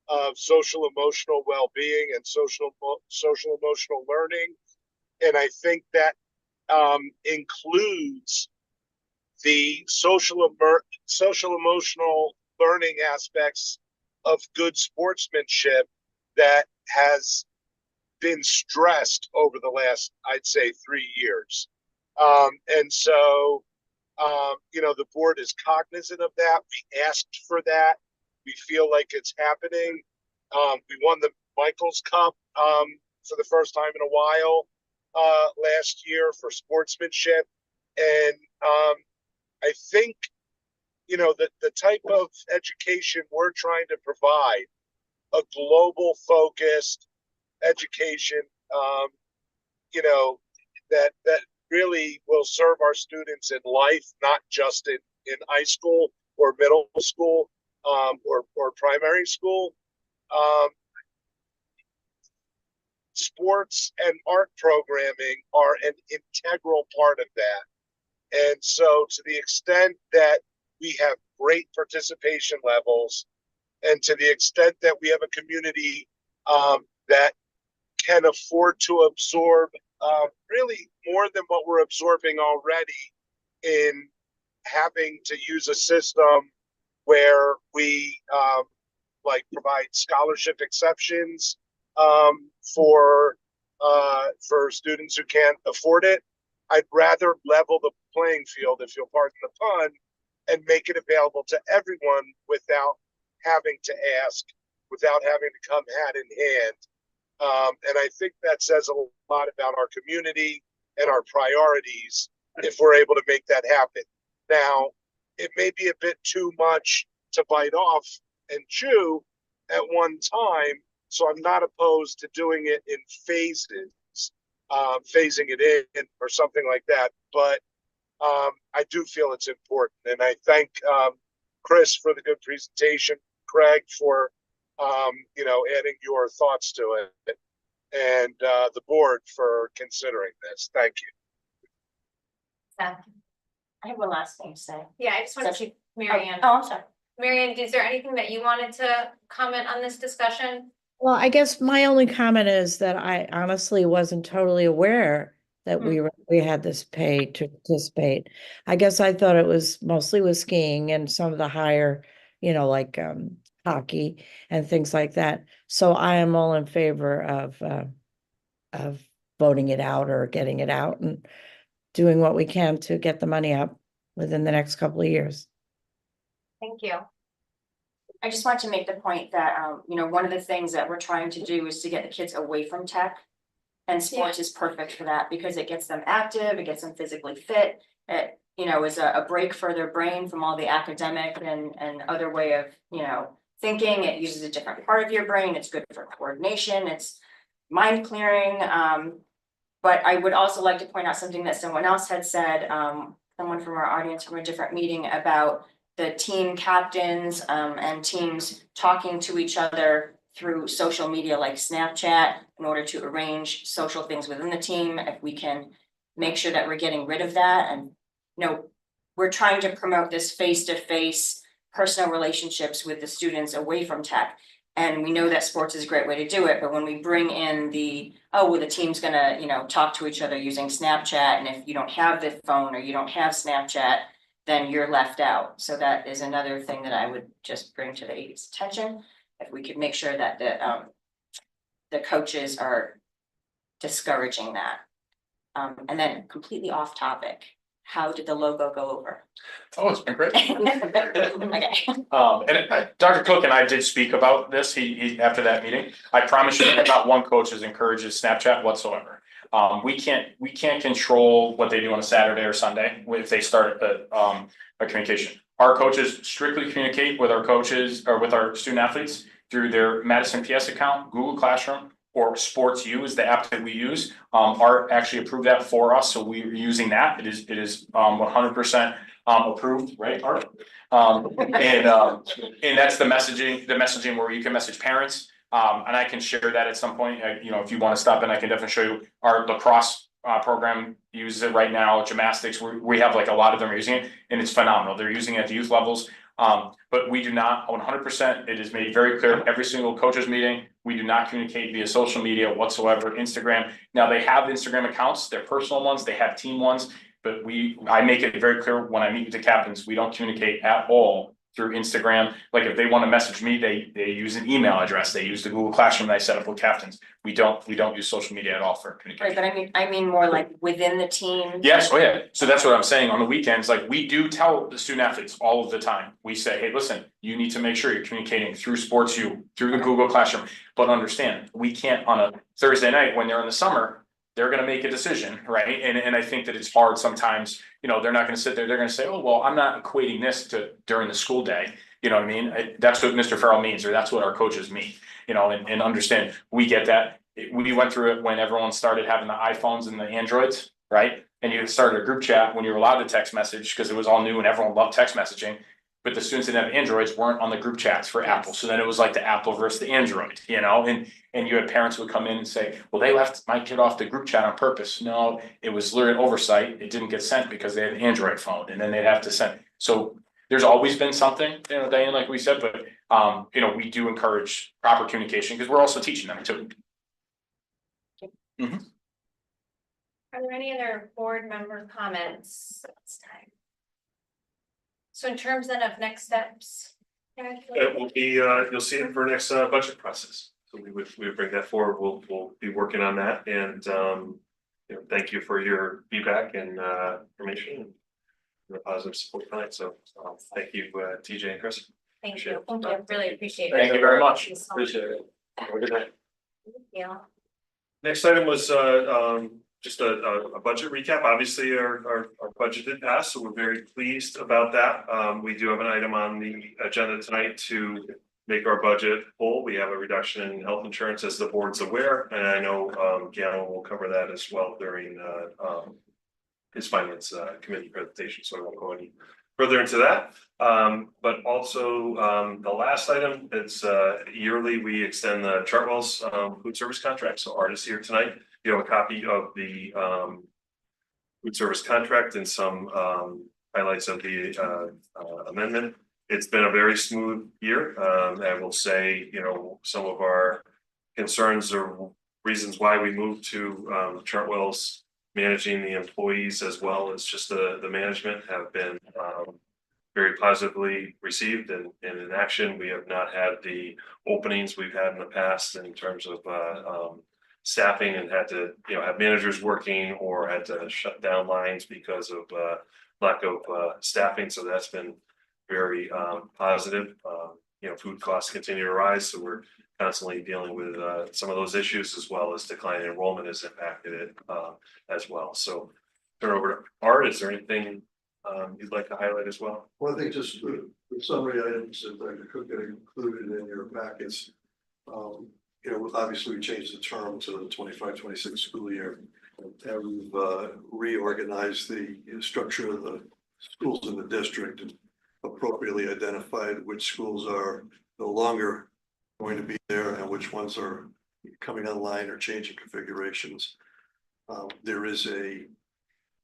of social emotional well-being and social emotional learning. And I think that, includes the social emotional learning aspects of good sportsmanship that has been stressed over the last, I'd say, 3 years. And so, the board is cognizant of that. We asked for that. We feel like it's happening. We won the Michaels Cup for the first time in a while last year for sportsmanship. And I think, the type of education we're trying to provide, a global focused education, that really will serve our students in life, not just in high school or middle school, or primary school. Sports and art programming are an integral part of that. And so to the extent that we have great participation levels, and to the extent that we have a community that can afford to absorb really more than what we're absorbing already in having to use a system where we provide scholarship exceptions for students who can't afford it. I'd rather level the playing field, if you'll pardon the pun, and make it available to everyone without having to ask, without having to come hat in hand. And I think that says a lot about our community and our priorities if we're able to make that happen. Now, it may be a bit too much to bite off and chew at one time, so I'm not opposed to doing it in phases, phasing it in or something like that. But I do feel it's important, and I thank Chris for the good presentation, Craig for adding your thoughts to it, and the board for considering this. Thank you. I have one last thing to say. Yeah, I just wanted to, Mary Ann. Oh, I'm sorry. Mary Ann, is there anything that you wanted to comment on this discussion? Well, I guess my only comment is that I honestly wasn't totally aware that we had this pay to participate. I guess I thought it was mostly with skiing and some of the higher, like hockey and things like that. So I am all in favor of voting it out or getting it out and doing what we can to get the money up within the next couple of years. Thank you. I just wanted to make the point that, one of the things that we're trying to do is to get the kids away from tech. And sports is perfect for that because it gets them active, it gets them physically fit. It, is a break for their brain from all the academic and other way of, thinking. It uses a different part of your brain. It's good for coordination. It's mind clearing. But I would also like to point out something that someone else had said, someone from our audience from a different meeting about the team captains and teams talking to each other through social media like Snapchat in order to arrange social things within the team. If we can make sure that we're getting rid of that, and we're trying to promote this face-to-face personal relationships with the students away from tech. And we know that sports is a great way to do it, but when we bring in the team's gonna, talk to each other using Snapchat, and if you don't have the phone or you don't have Snapchat, then you're left out. So that is another thing that I would just bring to the AD's attention. If we could make sure that the coaches are discouraging that. And then completely off topic, how did the logo go over? Oh, it's been great. Okay. And Dr. Cook and I did speak about this, he after that meeting. I promise you that not one coach has encourages Snapchat whatsoever. We can't control what they do on a Saturday or Sunday if they start a communication. Our coaches strictly communicate with our coaches or with our student athletes through their Madison PS account, Google Classroom, or SportsU is the app that we use. Art actually approved that for us, so we're using that. It is 100% approved, right, Art? And that's the messaging where you can message parents, And I can share that at some point, you know, if you want to stop in, I can definitely show you our lacrosse program uses it right now, gymnastics, we have like a lot of them are using it, and it's phenomenal, they're using it at the youth levels. But we do not 100%, it is made very clear, every single coaches meeting, we do not communicate via social media whatsoever, Instagram. Now they have Instagram accounts, they're personal ones, they have team ones, but I make it very clear when I meet with the captains, we don't communicate at all through Instagram. Like if they want to message me, they use an email address, they use the Google Classroom that I set up with captains. We don't use social media at all for communication. Right, but I mean more like within the team. Yes, oh yeah, so that's what I'm saying, on the weekends, like we do tell the student athletes all of the time, we say, hey, listen, you need to make sure you're communicating through SportsU, through the Google Classroom. But understand, we can't on a Thursday night when they're in the summer, they're gonna make a decision, right? And I think that it's hard sometimes, you know, they're not gonna sit there, they're gonna say, oh, well, I'm not equating this to during the school day. You know what I mean? That's what Mr. Farrell means, or that's what our coaches mean, you know, and understand, we get that. We went through it when everyone started having the iPhones and the Androids, right? And you started a group chat when you were allowed to text message because it was all new and everyone loved text messaging. But the students that have Androids weren't on the group chats for Apple. So then it was like the Apple versus the Android, you know, and you had parents who would come in and say, well, they left my kid off the group chat on purpose. No, it was literally oversight. It didn't get sent because they had an Android phone and then they'd have to send. So there's always been something, you know, Diane, like we said, but you know, we do encourage proper communication because we're also teaching them too. Are there any other board member comments this time? So in terms then of next steps. It will be, you'll see it for next budget process. So we would bring that forward. We'll be working on that and you know, thank you for your feedback and information and the positive support tonight. So thank you, TJ and Chris. Thank you, really appreciate it. Thank you very much. Appreciate it. Have a good night. Thank you. Next item was just a budget recap. Obviously, our budget did pass, so we're very pleased about that. We do have an item on the agenda tonight to make our budget full. We have a reduction in health insurance, as the board's aware, and I know Gavin will cover that as well during his finance committee presentation, so I won't go any further into that. But also the last item, it's yearly we extend the Chartwell's food service contract. So Art is here tonight. You have a copy of the food service contract and some highlights of the amendment. It's been a very smooth year. I will say, you know, some of our concerns or reasons why we moved to Chartwell's managing the employees as well as just the management have been very positively received and in action. We have not had the openings we've had in the past in terms of staffing and had to, you know, have managers working or had to shut down lines because of lack of staffing. So that's been very positive. You know, food costs continue to rise, so we're constantly dealing with some of those issues, as well as declining enrollment has impacted it as well. So turn over to Art. Is there anything you'd like to highlight as well? Well, I think just the summary items that could get included in your packets. You know, obviously we changed the term to the 25-26 school year. And we've reorganized the structure of the schools in the district and appropriately identified which schools are no longer going to be there and which ones are coming online or changing configurations. There is a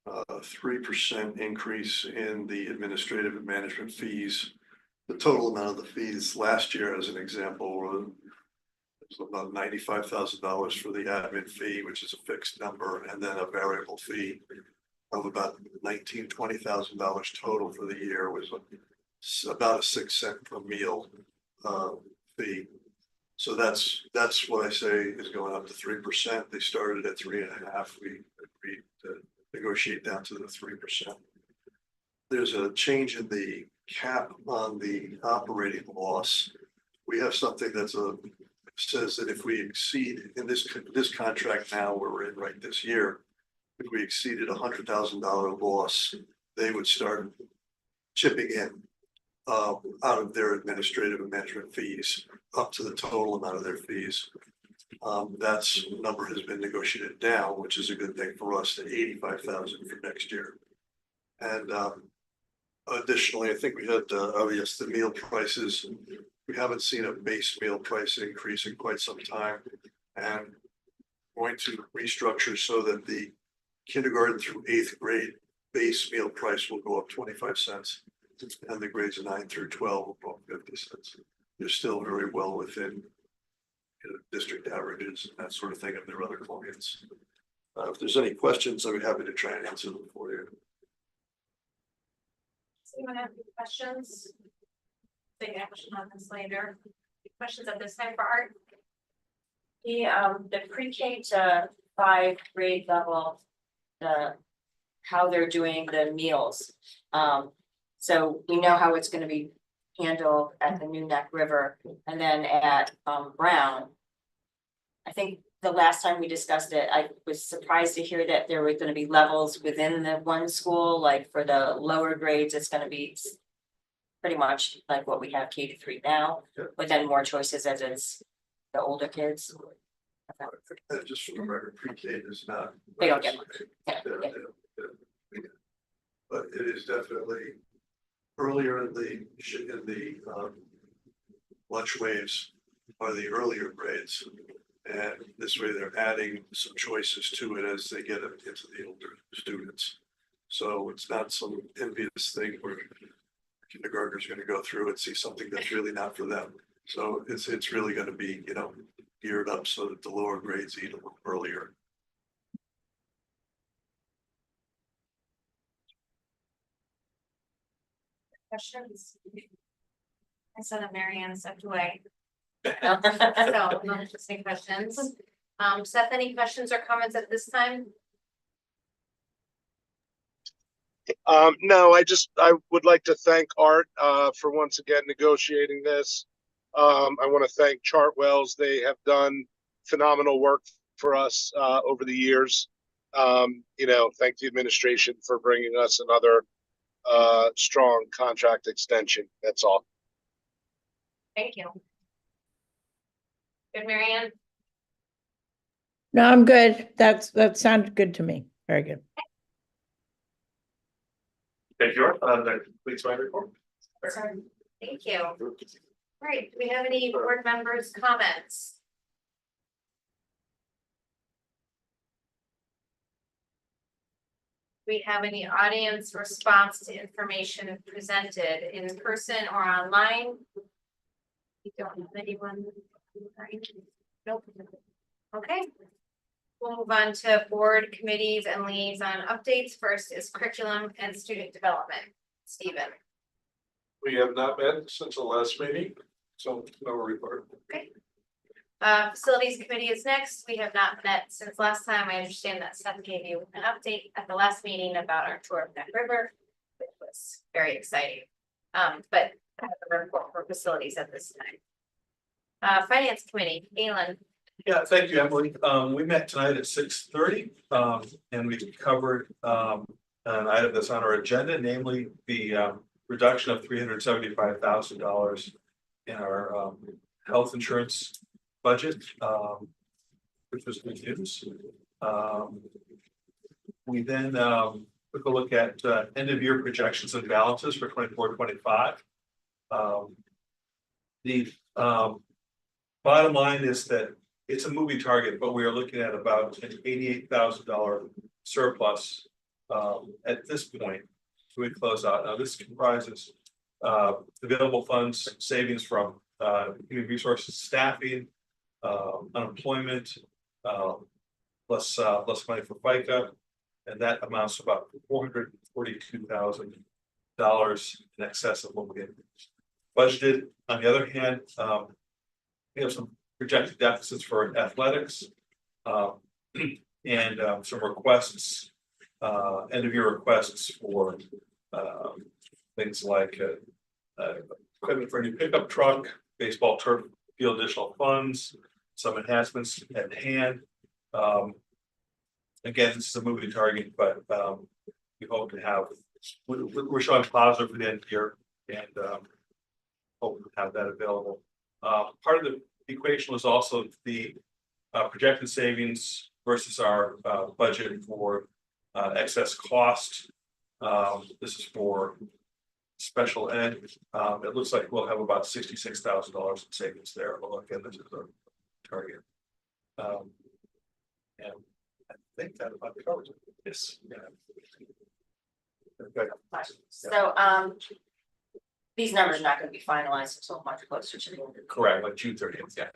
3% increase in the administrative and management fees. The total amount of the fees last year, as an example, was about $95,000 for the admin fee, which is a fixed number, and then a variable fee of about $20,000 total for the year, was about a 6 cent per meal fee. So that's what I say is going up to 3%. They started at 3.5%. We agreed to negotiate down to the 3%. There's a change in the cap on the operating loss. We have something that's says that if we exceed in this contract now where we're in right this year, if we exceeded $100,000 loss, they would start chipping in out of their administrative and management fees up to the total amount of their fees. That number has been negotiated down, which is a good thing for us, to $85,000 for next year. And additionally, I think we had, oh yes, the meal prices. we haven't seen a base meal price increase in quite some time. And going to restructure so that the kindergarten through 8th grade base meal price will go up 25 cents. And the grades 9 through 12 will go up 50 cents. They're still very well within district averages and that sort of thing of their other clients. If there's any questions, I'd be happy to try and answer them for you. Does anyone have any questions? Take action on this later. Questions at this time for Art? The pre-K to 5 grade level, how they're doing the meals. So we know how it's gonna be handled at the New Neck River and then at Brown. I think the last time we discussed it, I was surprised to hear that there were gonna be levels within the one school, like for the lower grades, it's gonna be pretty much like what we have K to 3 now, but then more choices as it's the older kids. Just for the record, pre-K is not. They don't get much. Yeah. But it is definitely earlier in the lunch waves are the earlier grades. And this way they're adding some choices to it as they get into the older students. So it's not some envious thing where kindergartners are going to go through and see something that's really not for them. So it's really going to be, geared up so that the lower grades eat a little earlier. Questions? I saw that Marianne stepped away. So, no interesting questions. Seth, any questions or comments at this time? No, I would like to thank Art for once again negotiating this. I want to thank Chartwells. They have done phenomenal work for us over the years. Thank the administration for bringing us another strong contract extension. That's all. Thank you. Good, Marianne? No, I'm good. That sounded good to me. Very good. Thank you, Art. That completes my report. Thank you. All right, do we have any board members' comments? Do we have any audience response to information presented in person or online? We don't have anyone. Nope. Okay. We'll move on to board committees and liaison updates. First is curriculum and student development. Stephen. We have not met since the last meeting, so no report. Okay. Facilities committee is next. We have not met since last time. I understand that Seth gave you an update at the last meeting about our tour of Neck River, which was very exciting. But I have a report for facilities at this time. Finance committee, Galen. Yeah, thank you, Emily. We met tonight at 6:30, and we covered an item that's on our agenda, namely the reduction of $375,000 in our health insurance budget, which was good news. We then took a look at end of year projections and balances for 24-25. The bottom line is that it's a moving target, but we are looking at about an $88,000 surplus at this point. So we close out. Now this comprises available funds, savings from human resources, staffing, unemployment, less money for FICA, and that amounts to about $442,000 in excess of what we had budgeted. On the other hand, we have some projected deficits for athletics and some requests, end of year requests for things like equipment for a new pickup truck, baseball turf field additional funds, some enhancements at hand. Again, this is a moving target, but we hope to have, we're showing positive for the end of the year and hope to have that available. Part of the equation was also the projected savings versus our budget for excess cost. This is for special ed, it looks like we'll have about $66,000 in savings there. Well, again, this is our target. And I think that about covers it. Yes. Yeah. Okay. So, these numbers are not gonna be finalized until much closer to the end of the year. Correct, like June 30th, yeah.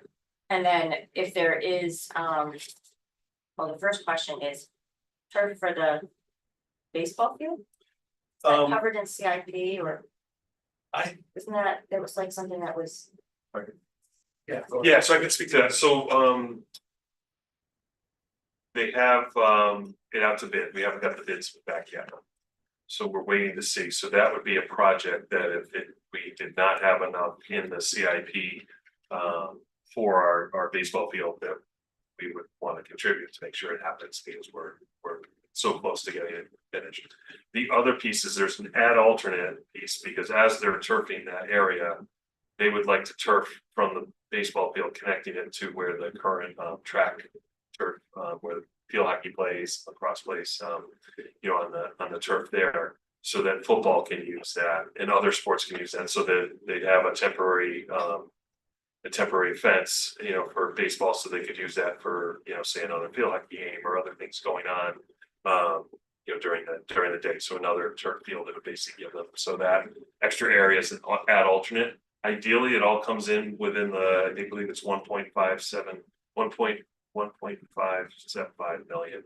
And then if there is, well, the first question is turf for the baseball field? Is that covered in CIP or? Isn't that, there was like something that was, Yeah. Yeah, so I can speak to that. So, they have, it out to bid. We haven't got the bids back yet. So we're waiting to see. So that would be a project that if we did not have enough in the CIP, for our baseball field, that we would want to contribute to make sure it happens, because we're so close to getting it finished. The other piece is there's an ad alternate piece, because as they're turfing that area, they would like to turf from the baseball field, connecting it to where the current track turf, where the field hockey plays, lacrosse plays, you know, on the turf there, so that football can use that and other sports can use that, so that they'd have a temporary fence, you know, for baseball, so they could use that for, you know, say another field hockey game or other things going on, you know, during the day. So another turf field that would basically give them, so that extra area is an ad alternate. Ideally, it all comes in within the, I believe it's 1.575 million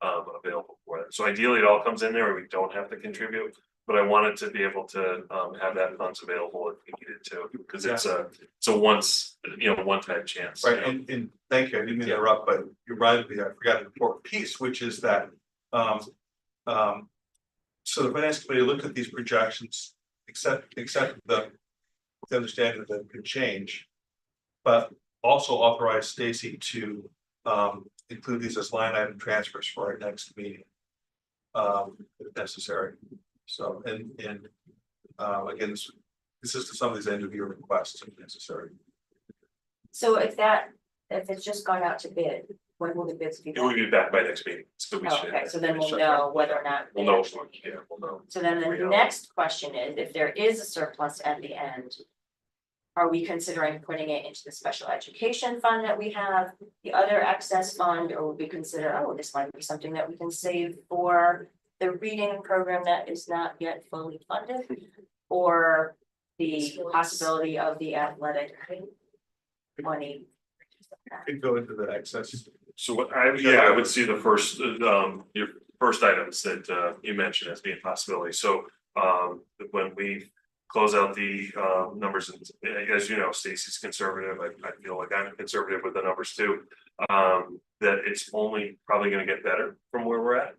available for it. So ideally, it all comes in there, and we don't have to contribute. But I wanted to be able to have that funds available if we needed to, because it's a once, you know, one-time chance. Right, You know? and thank you, I didn't mean to interrupt, but you're right, I forgot an important piece, which is that, so the finance committee looked at these projections, except the understanding that they could change, but also authorized Stacy to include these as line item transfers for our next meeting, if necessary. So, and again, this is to some of these end of year requests if necessary. so if it's just gone out to bid, when will the bids be It will back? be back by next meeting, so we Oh, should. okay, so then we'll know whether or not. We'll know, yeah, we'll know. So then the next question is, if there is a surplus at the end, are we considering putting it into the special education fund that we have, the other excess fund, or would we consider, oh, this might be something that we can save for the reading program that is not yet fully funded, or the possibility of the athletic money? Could go into the excess. So what I would see the first, your first items that you mentioned as being a possibility. So when we close out the numbers, and as you know, Stacy's conservative. I feel like I'm conservative with the numbers too. That it's only probably going to get better from where we're at.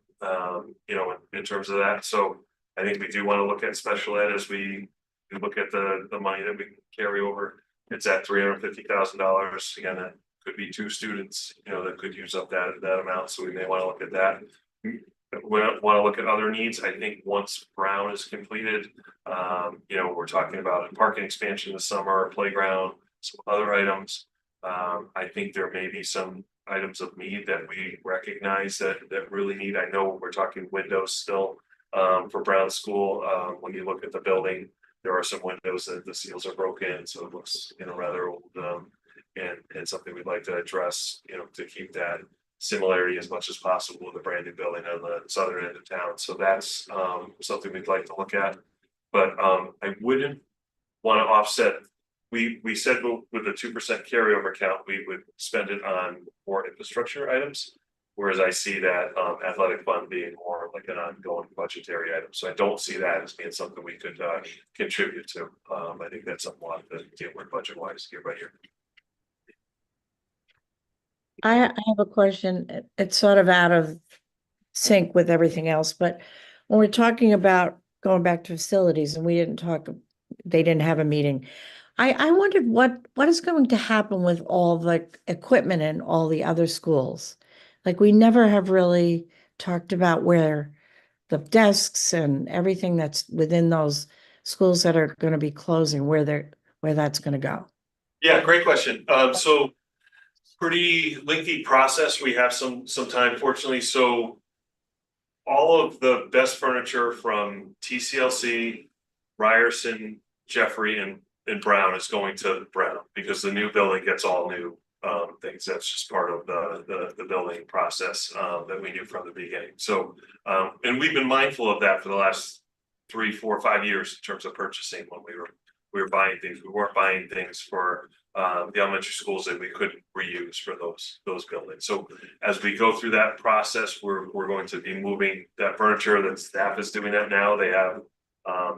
You know, in terms of that. So I think we do want to look at special ed as we look at the money that we can carry over. It's at $350,000. Again, that could be 2 students, you know, that could use up that amount. So we may want to look at that. We want to look at other needs. I think once Brown is completed, you know, we're talking about a parking expansion this summer, a playground, some other items. I think there may be some items of need that we recognize that really need. I know we're talking windows still for Brown School. When you look at the building, there are some windows that the seals are broken, so it looks, you know, rather old. And something we'd like to address, you know, to keep that similarity as much as possible with the brand new building on the southern end of town. So that's something we'd like to look at. But I wouldn't want to offset. We said with the 2% carryover count, we would spend it on more infrastructure items. Whereas I see that athletic fund being more like an ongoing budgetary item. So I don't see that as being something we could contribute to. I think that's something we'll have to deal with budget wise year by year. I have a question. It's sort of out of sync with everything else, but when we're talking about going back to facilities, and they didn't have a meeting. I wondered what is going to happen with all the equipment in all the other schools? Like, we never have really talked about where the desks and everything that's within those schools that are going to be closing, where that's going to go. Yeah, great question. So pretty lengthy process. We have some time, fortunately. So all of the best furniture from TCLC, Ryerson, Jeffrey and Brown is going to Brown because the new building gets all new things. That's just part of the building process that we knew from the beginning. So and we've been mindful of that for the last 3, 4, 5 years in terms of purchasing when we were buying things. We weren't buying things for the elementary schools that we couldn't reuse for those buildings. So as we go through that process, we're going to be moving that furniture. That staff is doing that now. They have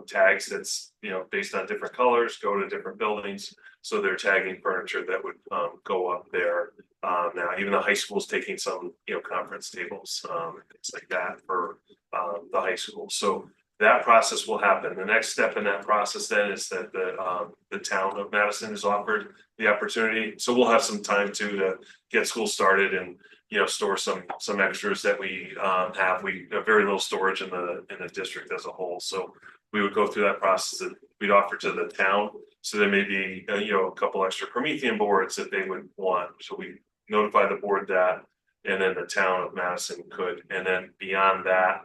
tags that's, you know, based on different colors, go to different buildings. So they're tagging furniture that would go up there. Now even the high school's taking some, you know, conference tables, things like that for the high school. So that process will happen. The next step in that process then is that the town of Madison is offered the opportunity. So we'll have some time to get school started and, you know, store some extras that we have. We have very little storage in the district as a whole. So we would go through that process that we'd offer to the town. So there may be, you know, a couple extra Promethean boards that they would want. So we notify the board that, and then the town of Madison could, and then beyond that,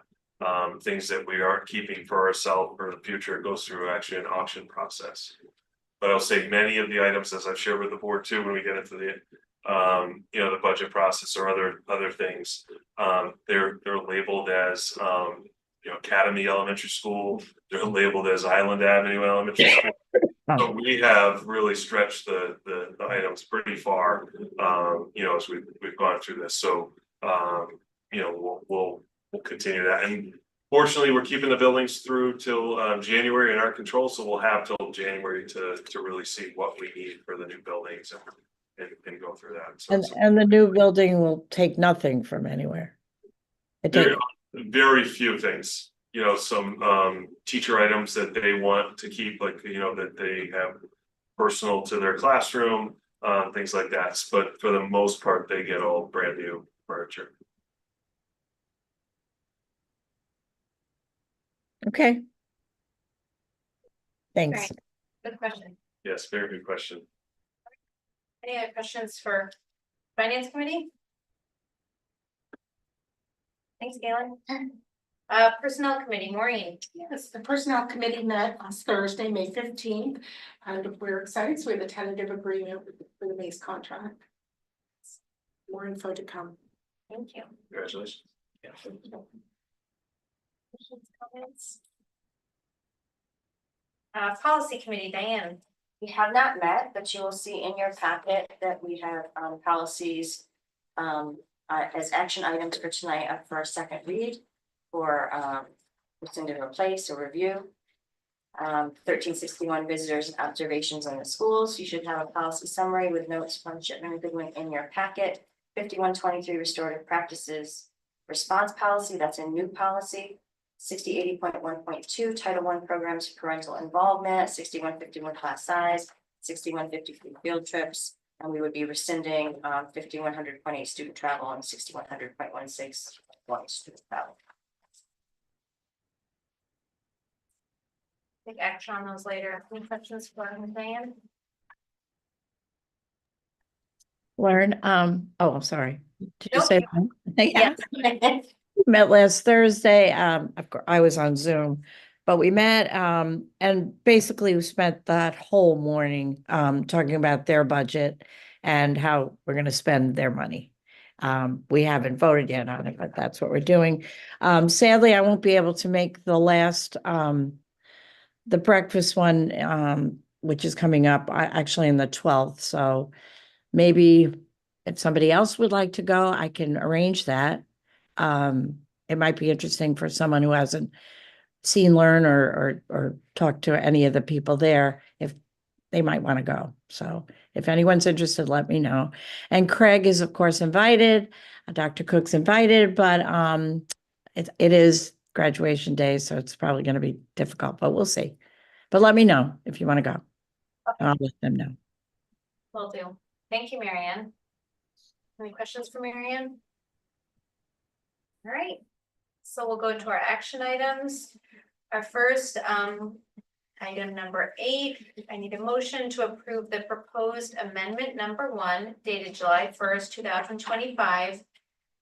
things that we aren't keeping for ourselves for the future, it goes through actually an auction process. But I'll say many of the items, as I've shared with the board too, when we get into the you know, the budget process or other things, they're labeled as you know, Academy Elementary School, they're labeled as Island Avenue Elementary School. So we have really stretched the items pretty far, you know, as we've gone through this. So you know, we'll continue that. And fortunately, we're keeping the buildings through till January in our control. So we'll have till January to really see what we need for the new buildings and go through that. So And the new building will take nothing from anywhere. Very few things, you know, some teacher items that they want to keep, like, you know, that they have personal to their classroom, things like that. But for the most part, they get all brand new furniture. Okay. Thanks. Right. Good question. Yes, very good question. Any other questions for Finance Committee? Thanks, Galen. Personnel Committee, Maureen. Yes, the Personnel Committee met on Thursday, May 15th, and we're excited. So we have a tentative agreement for the base contract. More info to come. Thank you. Congratulations. Questions, comments? Policy Committee, Diane. We have not met, but you will see in your packet that we have policies as action items for tonight up for a second read for rescind and replace or review. 1361 visitors and observations on the schools. You should have a policy summary with notes from Shipman and Goodwin in your packet. 5123 restorative practices response policy, that's a new policy. 6080.1.2 Title I programs for parental involvement, 6151 class size, 6153 field trips, and we would be rescinding 5100.8 student travel and 6100.16 student travel. Take action on those later. Any questions for Diane? Lauren, oh, sorry. Did you Nope. say that? Yeah. Met last Thursday. Of course, I was on Zoom, but we met and basically we spent that whole morning talking about their budget and how we're going to spend their money. We haven't voted yet on it, but that's what we're doing. Sadly, I won't be able to make the last the breakfast one, which is coming up actually in the 12th. So maybe if somebody else would like to go, I can arrange that. It might be interesting for someone who hasn't seen, learn, or talked to any of the people there, if they might want to go. So if anyone's interested, let me know. And Craig is, of course, invited. Dr. Cook's invited, but it is graduation day, so it's probably going to be difficult, but we'll see. But let me know if you want to go. And I'll let them know. Will do. Thank you, Marianne. Any questions for Marianne? All right, so we'll go to our action items. Our first item number 8, I need a motion to approve the proposed amendment number 1 dated July 1st, 2025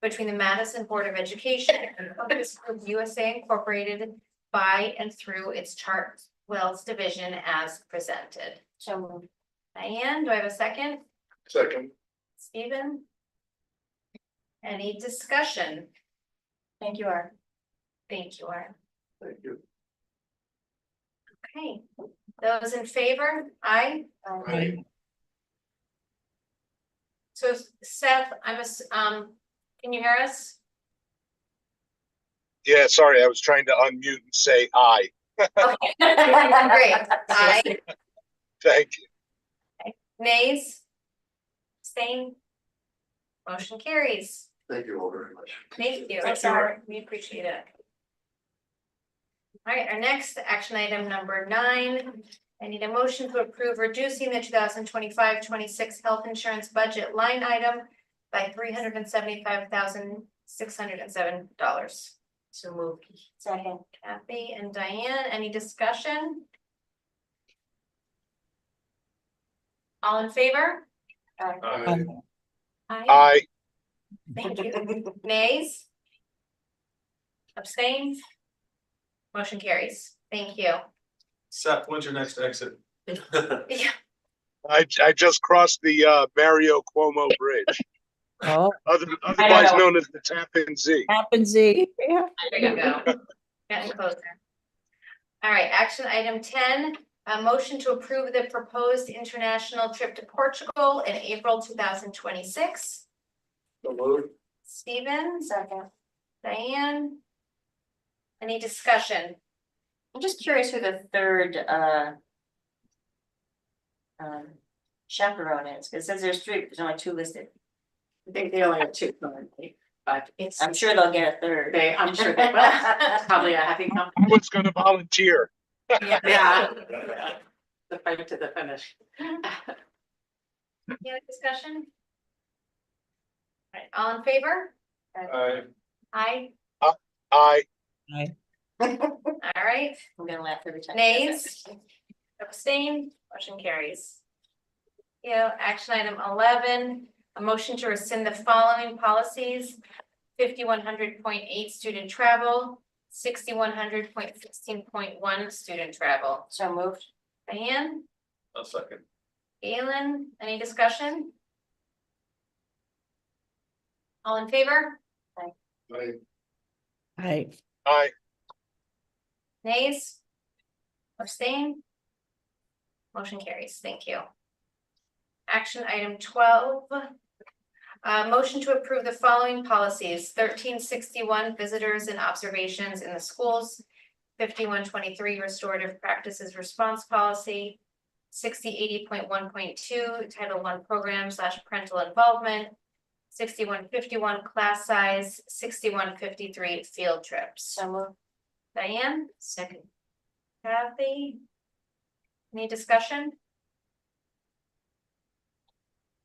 between the Madison Board of Education and Public Schools USA Incorporated by and through its Wells Division as presented. So Diane, do I have a second? Second. Stephen? Any discussion? Thank you, Art. Thank you, Art. Thank you. Okay, those in favor? Aye. Aye. So Seth, can you hear us? Yeah, sorry, I was trying to unmute and say aye. Okay, great. Aye. Thank you. Nays? Abstain? Motion carries. Thank you all very much. Thank you. Thank you, Art. We appreciate it. All right, our next action item number 9. I need a motion to approve reducing the 2025-26 health insurance budget line item by $375,607. So moved. Second. Kathy and Diane, any discussion? All in favor? Aye. Aye. Thank you. Nays? Abstain? Motion carries. Thank you. Seth, when's your next exit? Yeah. I just crossed the Mario Cuomo Bridge, Oh, otherwise known as the Tappan Zee. Tappan Zee, yeah. There you go. Getting closer. All right, action item 10, a motion to approve the proposed international trip to Portugal in April 2026. So moved. Stephen? Second. Diane? Any discussion? I'm just curious who the third chaperone is, because it says there's 3, but there's only 2 listed. I think they only have 2 currently, but I'm sure they'll get a third. I'm sure they will. Probably a happy company. I was gonna volunteer. Yeah. The fight to the finish. Any other discussion? All right, all in favor? Aye. Aye. Aye. All right, I'm gonna laugh every time. nays? Abstain? Motion carries. Action item 11, a motion to rescind the following policies: 5100.8 student travel, 6100.16.1 student travel. So moved. Diane? A second. Galen, any discussion? All in favor? Aye. Aye. Aye. Nays? Abstain? Motion carries. Thank you. Action item 12. Motion to approve the following policies: 1361 visitors and observations in the schools, 5123 restorative practices response policy, 6080.1.2 Title I program / parental involvement, 6151 class size, 6153 field trips. So moved. Diane? Second. Kathy? Any discussion?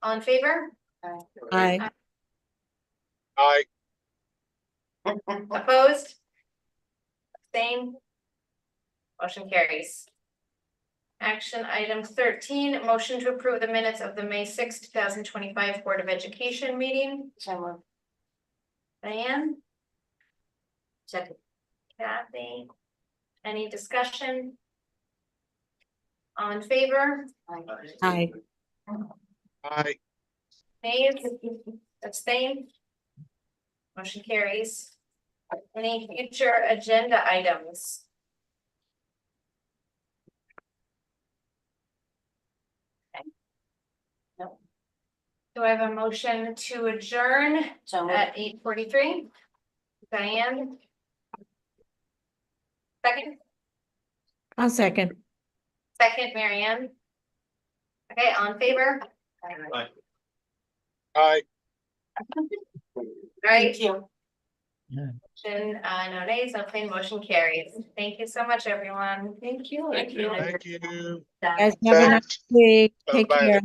All in favor? Aye. Aye. Opposed? Abstain? Motion carries. Action item 13, motion to approve the minutes of the May 6, 2025 Board of Education meeting. So moved. Diane? Second. Kathy? Any discussion? All in favor? Aye. Aye. Nays? Abstain? Motion carries. Any future agenda items? Okay. No. Do I have a motion to adjourn So moved. at 8:43? Diane? Second? I'll second. Second, Marianne? Okay, all in favor? Aye. Aye. All right. Thank you. Motion, no nays, no plain motion carries. Thank you so much, everyone. Thank you. Thank you. Thank you. Guys, have a nice week. Take Bye-bye. care.